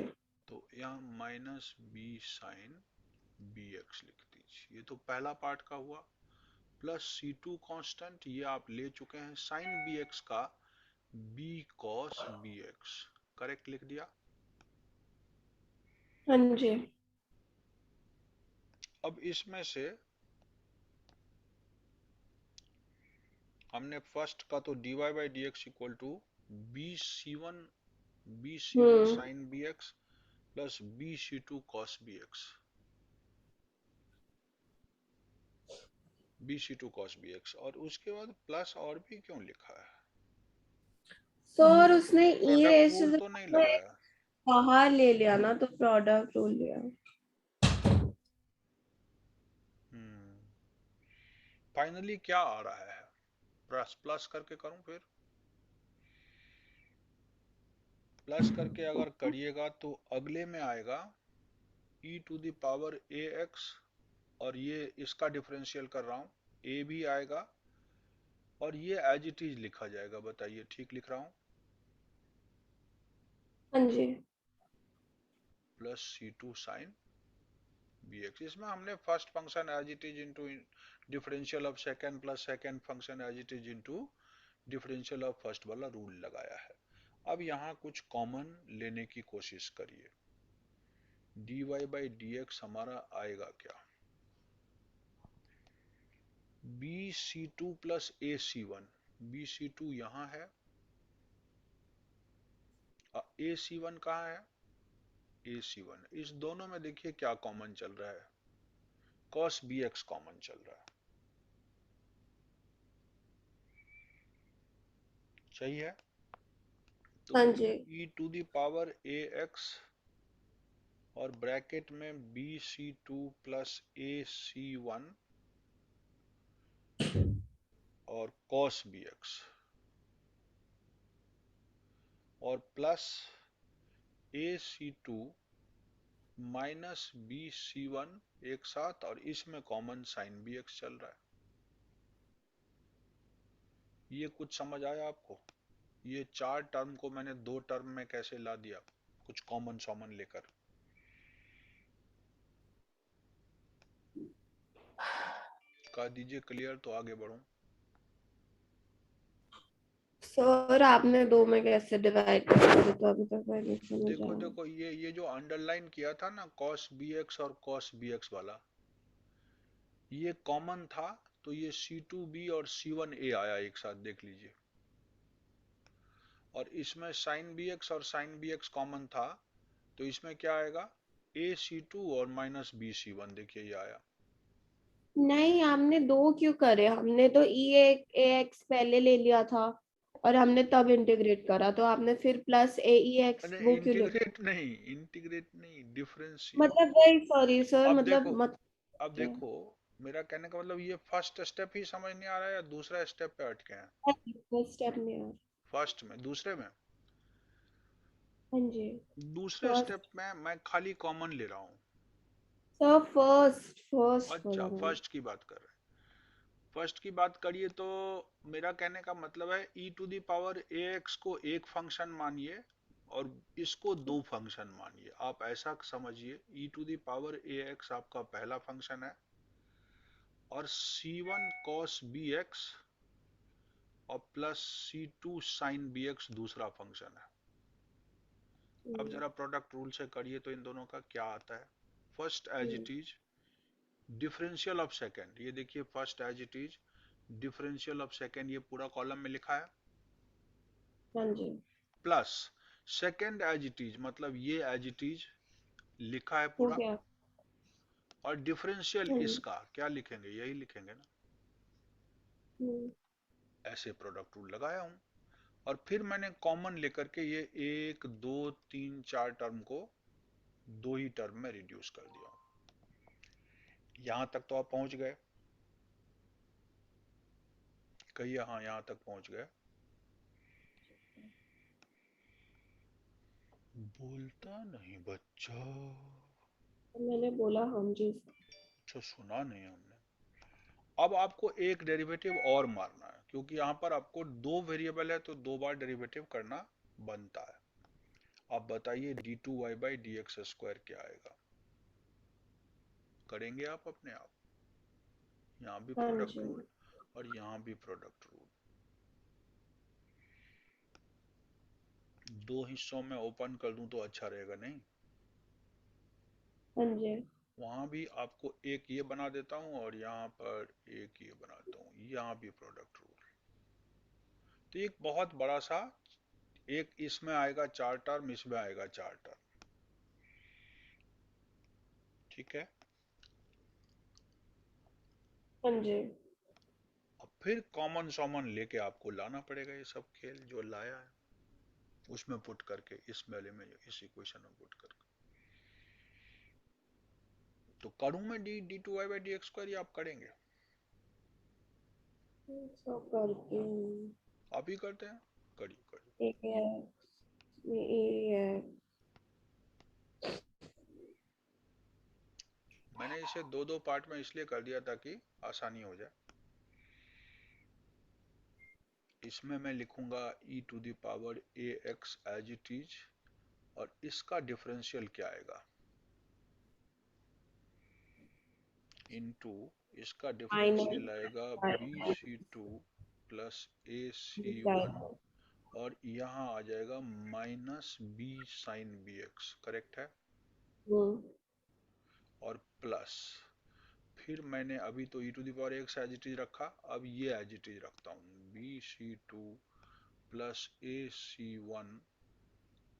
तो यहाँ minus b sine b x लिख दीजिए। ये तो पहला पार्ट का हुआ। प्लस सी टू कॉन्स्टेंट ये आप ले चुके हैं, साइन बी एक्स का b cos b x correct लिख दिया। हाँ जी अब इसमें से हमने फर्स्ट का तो dy by d x equal to b c one hmm sine b x plus b c two cos b x, b c two cos b x, और उसके बाद प्लस और भी क्यों लिखा है, सर उसने ई प्रोडक्ट रेस रूल तो नहीं लगाया। बाहर ले लिया ना तो प्रोडक्ट रूल लिया। हम्म, फाइनली क्या आ रहा है, प्लस प्लस करके करूं फिर, प्लस करके अगर करिएगा तो अगले में आएगा e to the power a x, और ये इसका डिफरेंशियल कर रहा हूं, a भी आएगा और ये एज इट इज लिखा जाएगा। बताइए ठीक लिख रहा हूं, हाँ जी plus c two sine b x. इसमें हमने first function as it is into differential of second plus second function as it is into differential of first वाला रूल लगाया है। अब यहाँ कुछ कॉमन लेने की कोशिश करिए, dy बाई डी एक्स हमारा आएगा क्या, b c two plus a c one, b c two यहाँ है, ए सी वन कहाँ है, ए सी वन, इस दोनों में देखिए क्या कॉमन चल रहा है, cos bx कॉमन चल रहा है, सही है। तो हाँ जी e to the power a x और ब्रैकेट में b c two plus a c one और cos bx और plus a c two minus b c one एक साथ, और इसमें कॉमन साइन बी एक्स चल रहा है। ये कुछ समझ आया आपको, ये चार टर्म को मैंने दो टर्म में कैसे ला दिया कुछ कॉमन सॉमन लेकर। कर दीजिए क्लियर तो आगे बढ़ूं। सर आपने दो में कैसे डिवाइड कर दिया, तो अभी तक मैं नहीं समझ देखो आया। देखो, ये जो अंडरलाइन किया था ना cos bx और cos bx वाला, ये कॉमन था, तो ये C2b और C1a आया एक साथ, देख लीजिए। और इसमें sin bx और sin bx कॉमन था, तो इसमें क्या आएगा, AC2 और माइनस BC1, देखिए ये आया। नहीं, हमने दो क्यों करे, हमने तो ई एक्स पहले ले लिया था और हमने तब इंटीग्रेट करा, तो आपने फिर प्लस ए ई एक्स अरे वो क्यों लिखा? इंटीग्रेट नहीं, डिफरेंशिएट। मतलब वही, सॉरी सर, अब मतलब देखो, मत। अब देखो, मेरा कहने का मतलब, ये फर्स्ट स्टेप ही समझ नहीं आ रहा है या दूसरा स्टेप पे अटके हैं? फर्स्ट स्टेप में यार। फर्स्ट में, दूसरे में? हाँ जी। दूसरे फर्स्ट। स्टेप में मैं खाली कॉमन ले रहा हूँ। सर फर्स्ट फर्स्ट अच्छा, बोला मैंने। फर्स्ट की बात कर रहे हैं। फर्स्ट की बात करिए तो मेरा कहने का मतलब है e to the power a x को एक फंक्शन मानिए और इसको दो फंक्शन मानिए। आप ऐसा समझिए, e to the power a x आपका पहला फंक्शन है और c1 cos bx और प्लस c2 sin bx दूसरा फंक्शन है। अब हम्म, जरा प्रोडक्ट रूल से करिए तो इन दोनों का क्या आता है। First as hmm, it is differential of second, ये देखिए first as it is differential of second, ये पूरा कॉलम में लिखा है, हाँ जी। Plus second as it is, मतलब ये एज इट इज लिखा है हो पूरा, गया। और डिफरेंशियल हम्म, इसका क्या लिखेंगे, यही लिखेंगे ना। हम्म, ऐसे प्रोडक्ट रूल लगाया हूं, और फिर मैंने कॉमन लेकर के ये एक दो तीन चार टर्म को दो ही टर्म में रिड्यूस कर दिया। यहां तक तो आप पहुंच गए, कहिए हाँ यहां तक पहुंच गए। बोलता नहीं बच्चा। तो मैंने बोला हम जी। अच्छा, सुना नहीं हमने। अब आपको एक डेरिवेटिव और मारना है, क्योंकि यहां पर आपको दो वेरिएबल है तो दो बार डेरिवेटिव करना बनता है। आप बताइए d2y/dx² क्या आएगा, करेंगे आप अपने आप? यहाँ भी हाँ प्रोडक्ट जी। रूल और यहाँ भी प्रोडक्ट रूल, दो हिस्सों में ओपन कर दूं तो अच्छा रहेगा नहीं? हाँ जी। वहां भी आपको एक ये बना देता हूं और यहाँ पर एक ये बनाता हूँ, यहाँ भी प्रोडक्ट रूल। तो एक बहुत बड़ा सा, एक इसमें आएगा चार टर्म, इसमें आएगा चार टर्म, ठीक है। हाँ जी। अब फिर कॉमन सॉमन लेके आपको लाना पड़ेगा, ये सब खेल जो लाया है उसमें पुट करके, इस वाले में, इस इक्वेशन में पुट करके। तो करूं मैं d2y/dx², या आप करेंगे? सब करती हूँ। आप ही करते हैं, करिए करिए। एक है, ये है। मैंने इसे दो दो पार्ट में इसलिए कर दिया ताकि आसानी हो जाए। इसमें मैं लिखूंगा e to the power a x as it is, और इसका डिफरेंशियल क्या आएगा, इनटू इसका डिफरेंशियल आएगा bc2 प्लस ac1, और यहाँ आ जाएगा minus b sine bx, correct है। और प्लस, फिर मैंने अभी तो e to the power x as it is रखा, अब ये एज इट इज रखता हूँ, bc2 plus ac1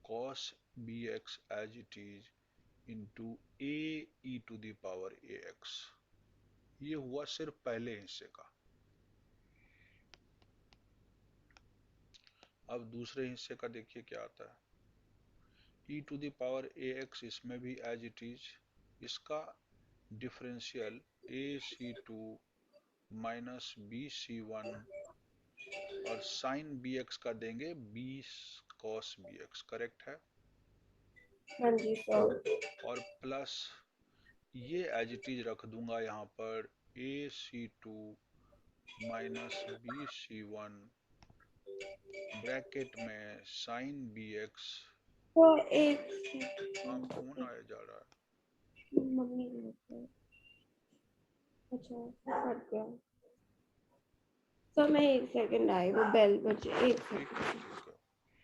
cos bx as it is into a e to the power ax। ये हुआ सिर्फ पहले हिस्से का। अब दूसरे हिस्से का देखिए क्या आता है, e to the power ax, इसमें भी एज इट इज, इसका डिफरेंशियल ac2 माइनस bc1, और साइन bx का देंगे b cos bx, करेक्ट है। हाँ जी सर। और प्लस ये एज इट इज रख दूंगा यहाँ पर, ac2 माइनस bc1 ब्रैकेट में साइन bx। तो एक हाँ, फोन आया जा रहा है। मम्मी को। अच्छा कट गया। समय 1 सेकंड आई, वो बेल बजे, 1 सेकंड।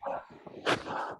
ठीक है ठीक है।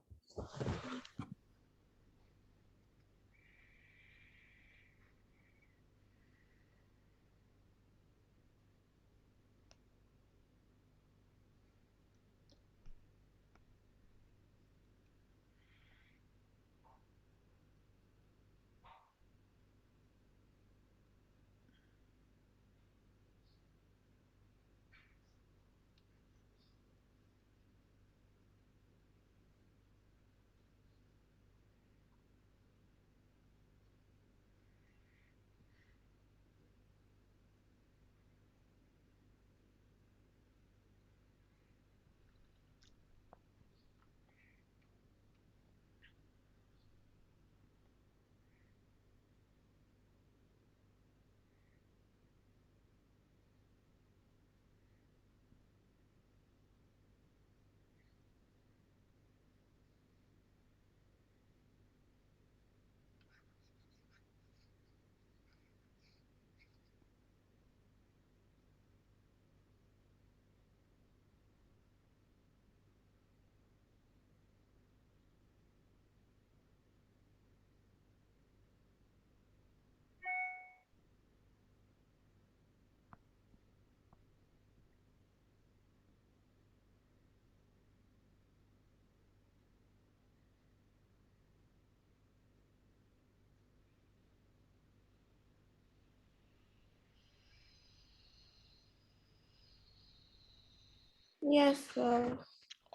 Yes sir.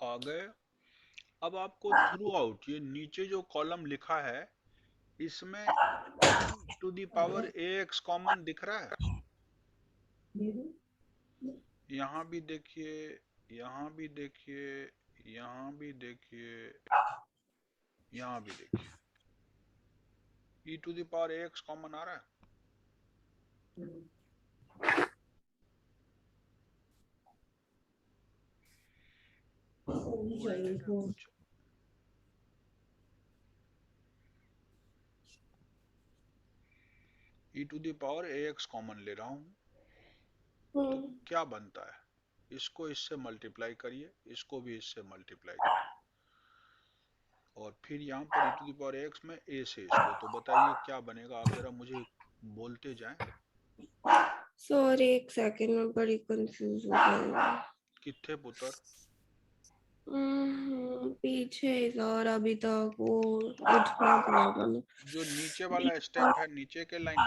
आ गए। अब आपको थ्रू आउट ये नीचे जो कॉलम लिखा है इसमें e to the power ax common दिख रहा है। यहाँ भी देखिए, यहाँ भी देखिए, यहाँ भी देखिए, यहाँ भी देखिए, e to the power ax common आ रहा है। बोल दे रहा कुछ। e to the power ax common ले रहा हूँ तो क्या बनता है, इसको इससे मल्टीप्लाई करिए, इसको भी इससे मल्टीप्लाई करिए, और फिर यहाँ पर e to the power x में a से इसको, तो बताइए क्या बनेगा। आप जरा मुझे बोलते जाएं। सॉरी 1 सेकंड में बड़ी कंफ्यूज हो गई। कितने पुत्र पीछे और अभी तक वो उठना पड़ेगा ना। जो नीचे वाला स्टेप है नीचे के लाइन में।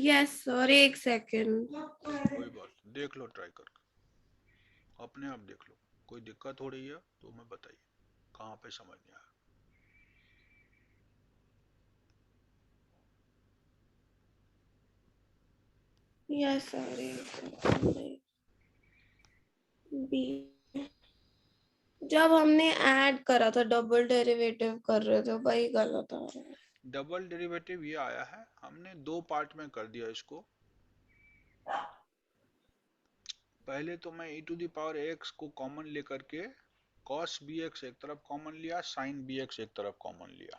Yes sir 1 second. कोई बात देख लो, ट्राई करके अपने आप देख लो, कोई दिक्कत हो रही है तो मैं बताइए कहाँ पे समझ नहीं आया। Yes sir 1 second. बी जब हमने ऐड करा था डबल डेरिवेटिव कर रहे थे वही गलत आ रहा है। डबल डेरिवेटिव ये आया है, हमने दो पार्ट में कर दिया इसको। पहले तो मैं e to the power x को कॉमन लेकर के cos bx एक तरफ कॉमन लिया, sin bx एक तरफ कॉमन लिया,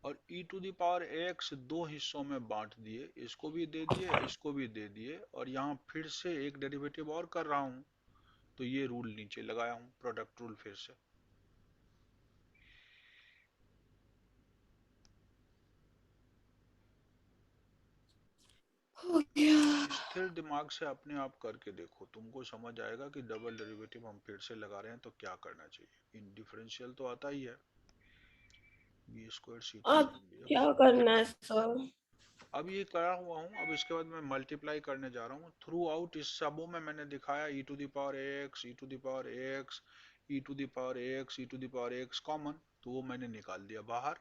और e to the power x दो हिस्सों में बांट दिए, इसको भी दे दिए, इसको भी दे दिए, और यहाँ फिर से एक डेरिवेटिव और कर रहा हूँ, तो ये रूल नीचे लगाया हूँ, प्रोडक्ट रूल फिर से। हो गया। स्थिर दिमाग से अपने आप करके देखो, तुमको समझ आएगा कि डबल डेरिवेटिव हम फिर से लगा रहे हैं तो क्या करना चाहिए। इन डिफरेंशियल तो आता ही है, बी स्क्वायर सी टू अब साइन बी एक्स। क्या करना है सर? अब ये करा हुआ हूँ, अब इसके बाद मैं मल्टीप्लाई करने जा रहा हूँ थ्रू आउट। इस सबों में मैंने दिखाया e to the power x, e to the power x, e to the power x, e to the power x common, तो वो मैंने निकाल दिया बाहर।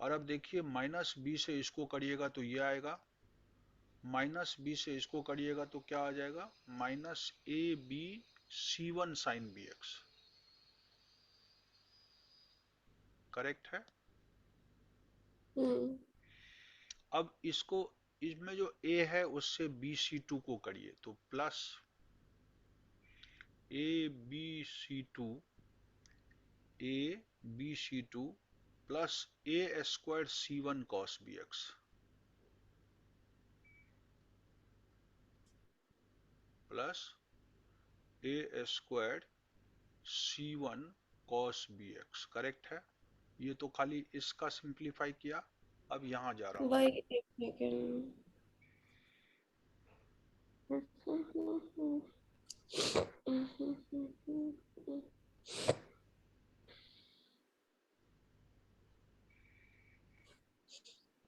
और अब देखिए माइनस बी से इसको करिएगा तो ये आएगा, माइनस बी से इसको करिएगा तो क्या आ जाएगा, minus a b c one sine b x. Correct है। अब इसको, इसमें जो a है उससे बी सी टू को करिए तो plus a b c two, a b c two plus a square C1 cos bx plus a square C1 cos bx, correct है। ये तो खाली इसका सिंप्लीफाई किया, अब यहां जा रहा हूं। भाई एक सेकंड।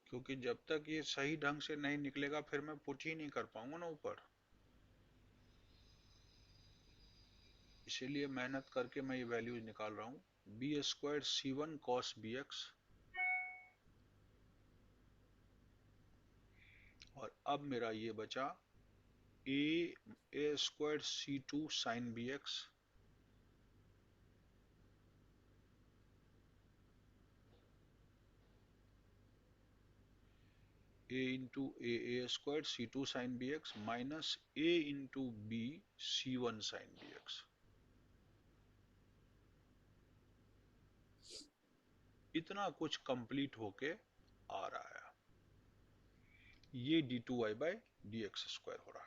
क्योंकि जब तक ये सही ढंग से नहीं निकलेगा फिर मैं पुट ही नहीं कर पाऊंगा ना ऊपर, इसीलिए मेहनत करके मैं ये वैल्यूज निकाल रहा हूं। B square C1 cos bx और अब मेरा ये बचा a square C2 sin bx a into a square C2 sin bx minus a into b C1 sin bx। इतना कुछ कंप्लीट होके आ रहा है, ये d2y by d x square हो रहा है।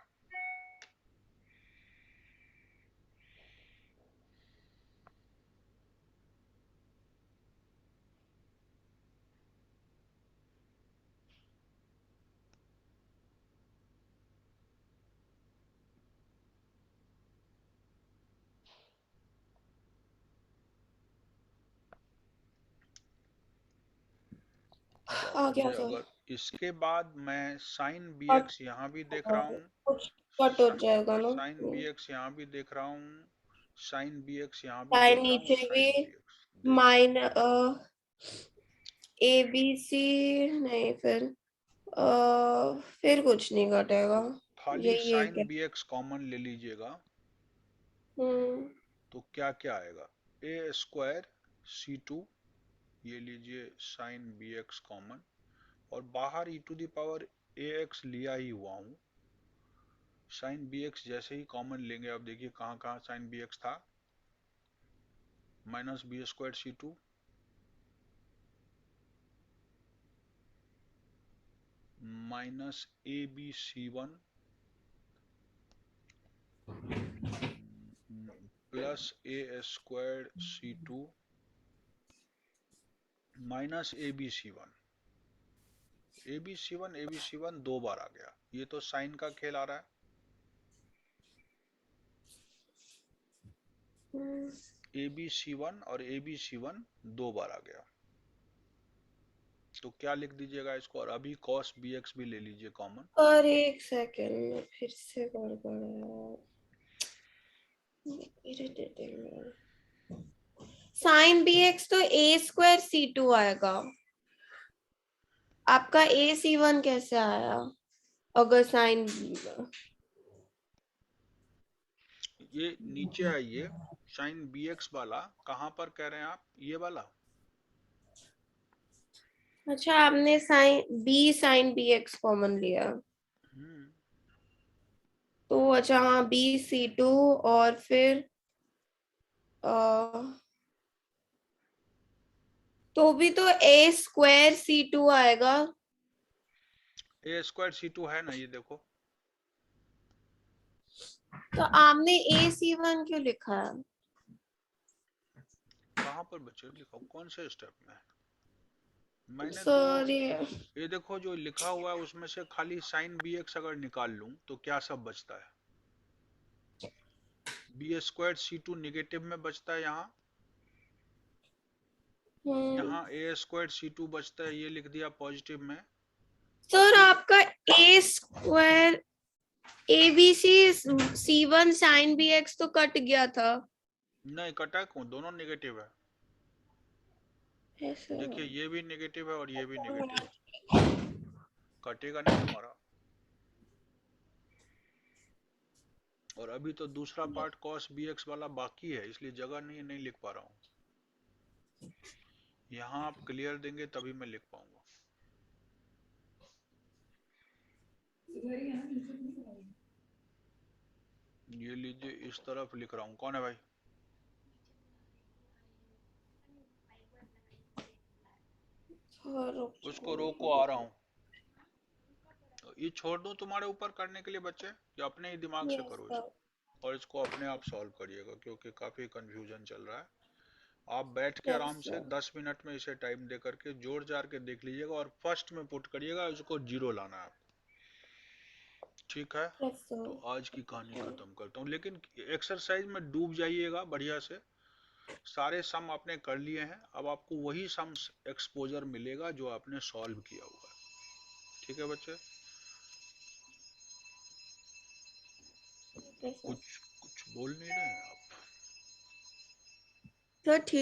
आ अब गया मुझे सर। अगर इसके बाद मैं साइन बी कट एक्स यहाँ भी देख रहा हूँ, कुछ कट हो जाएगा ना। साइन बी एक्स यहाँ भी देख रहा हूँ, साइन बी एक्स यहाँ भी साइन देख रहा हूँ, नीचे भी साइन बी एक्स देख रहा हूँ। माइन ए बी सी नहीं, फिर कुछ नहीं घटेगा। खाली यही है साइन क्या? बी एक्स कॉमन ले लीजिएगा हम्म। तो क्या क्या आएगा, ए स्क्वायर C2, ये लीजिए साइन बी एक्स कॉमन, और बाहर e to the power a x लिया ही हुआ हूँ। साइन बी एक्स जैसे ही कॉमन लेंगे, अब देखिए कहाँ कहाँ साइन बी एक्स था, minus b square C2 minus a b C1 plus a square C2 minus a b C1। A b C1 दो बार आ गया, ये तो साइन का खेल आ रहा है। ए बी C1 और ए बी C1 दो बार आ गया, तो क्या लिख दीजिएगा इसको, और अभी cos bx भी ले लीजिए कॉमन। और एक सेकंड में फिर से गड़बड़ है। इरिटेटिंग। साइन बी एक्स तो ए स्क्वायर C2 आएगा। आपका ए C1 कैसे आया? अगर साइन ये नीचे आइए, साइन bx वाला कहाँ पर कह रहे हैं आप, ये वाला। अच्छा, आपने साइन बी एक्स कॉमन लिया हम्म, तो अच्छा, हाँ B C2 और फिर तो भी तो ए स्क्वायर C2 आएगा। ए स्क्वायर C2 है ना, ये देखो। तो आपने ए C1 क्यों लिखा है? कहाँ पर बच्चे लिखा, कौन से स्टेप में मैंने तो, सॉरी। ये देखो जो लिखा हुआ है उसमें से खाली साइन bx अगर निकाल लूं तो क्या सब बचता है, बी स्क्वायर C2 निगेटिव में बचता है, यहाँ ए स्क्वायर C2 बचता है, ये लिख दिया पॉजिटिव में। और सर फिर आपका a square a b c C1 sine b x तो कट गया था। नहीं कटा क्यों, दोनों नेगेटिव है। ऐसे देखिए ये भी नेगेटिव है और ये भी नेगेटिव है, कटेगा नहीं तुम्हारा। और अभी तो दूसरा पार्ट cos bx वाला बाकी है, इसलिए जगह नहीं लिख पा रहा हूँ। यहाँ आप क्लियर देंगे तभी मैं लिख पाऊंगा। ये लीजिए इस तरफ लिख रहा हूँ, कौन है भाई। उसको रोको, आ रहा हूँ। ये छोड़ दूं तुम्हारे ऊपर करने के लिए बच्चे, या अपने ही दिमाग से यस करो सर। इसको? और इसको अपने आप सॉल्व करिएगा क्योंकि काफी कंफ्यूजन चल रहा है। आप बैठ के यस आराम से सर। 10 मिनट में इसे टाइम दे करके जोड़ जाड़ के देख लीजिएगा और फर्स्ट में पुट करिएगा, इसको जीरो लाना है आपको। ठीक है, यस सर। तो आज की कहानी खत्म करता हूँ, लेकिन एक्सरसाइज में डूब जाइएगा बढ़िया से। सारे सम आपने कर लिए हैं, अब आपको वही सम एक्सपोजर मिलेगा जो आपने सॉल्व किया हुआ है। ठीक है बच्चे, ठीक है सर। कुछ कुछ बोल नहीं रहे हैं आप? सर ठीक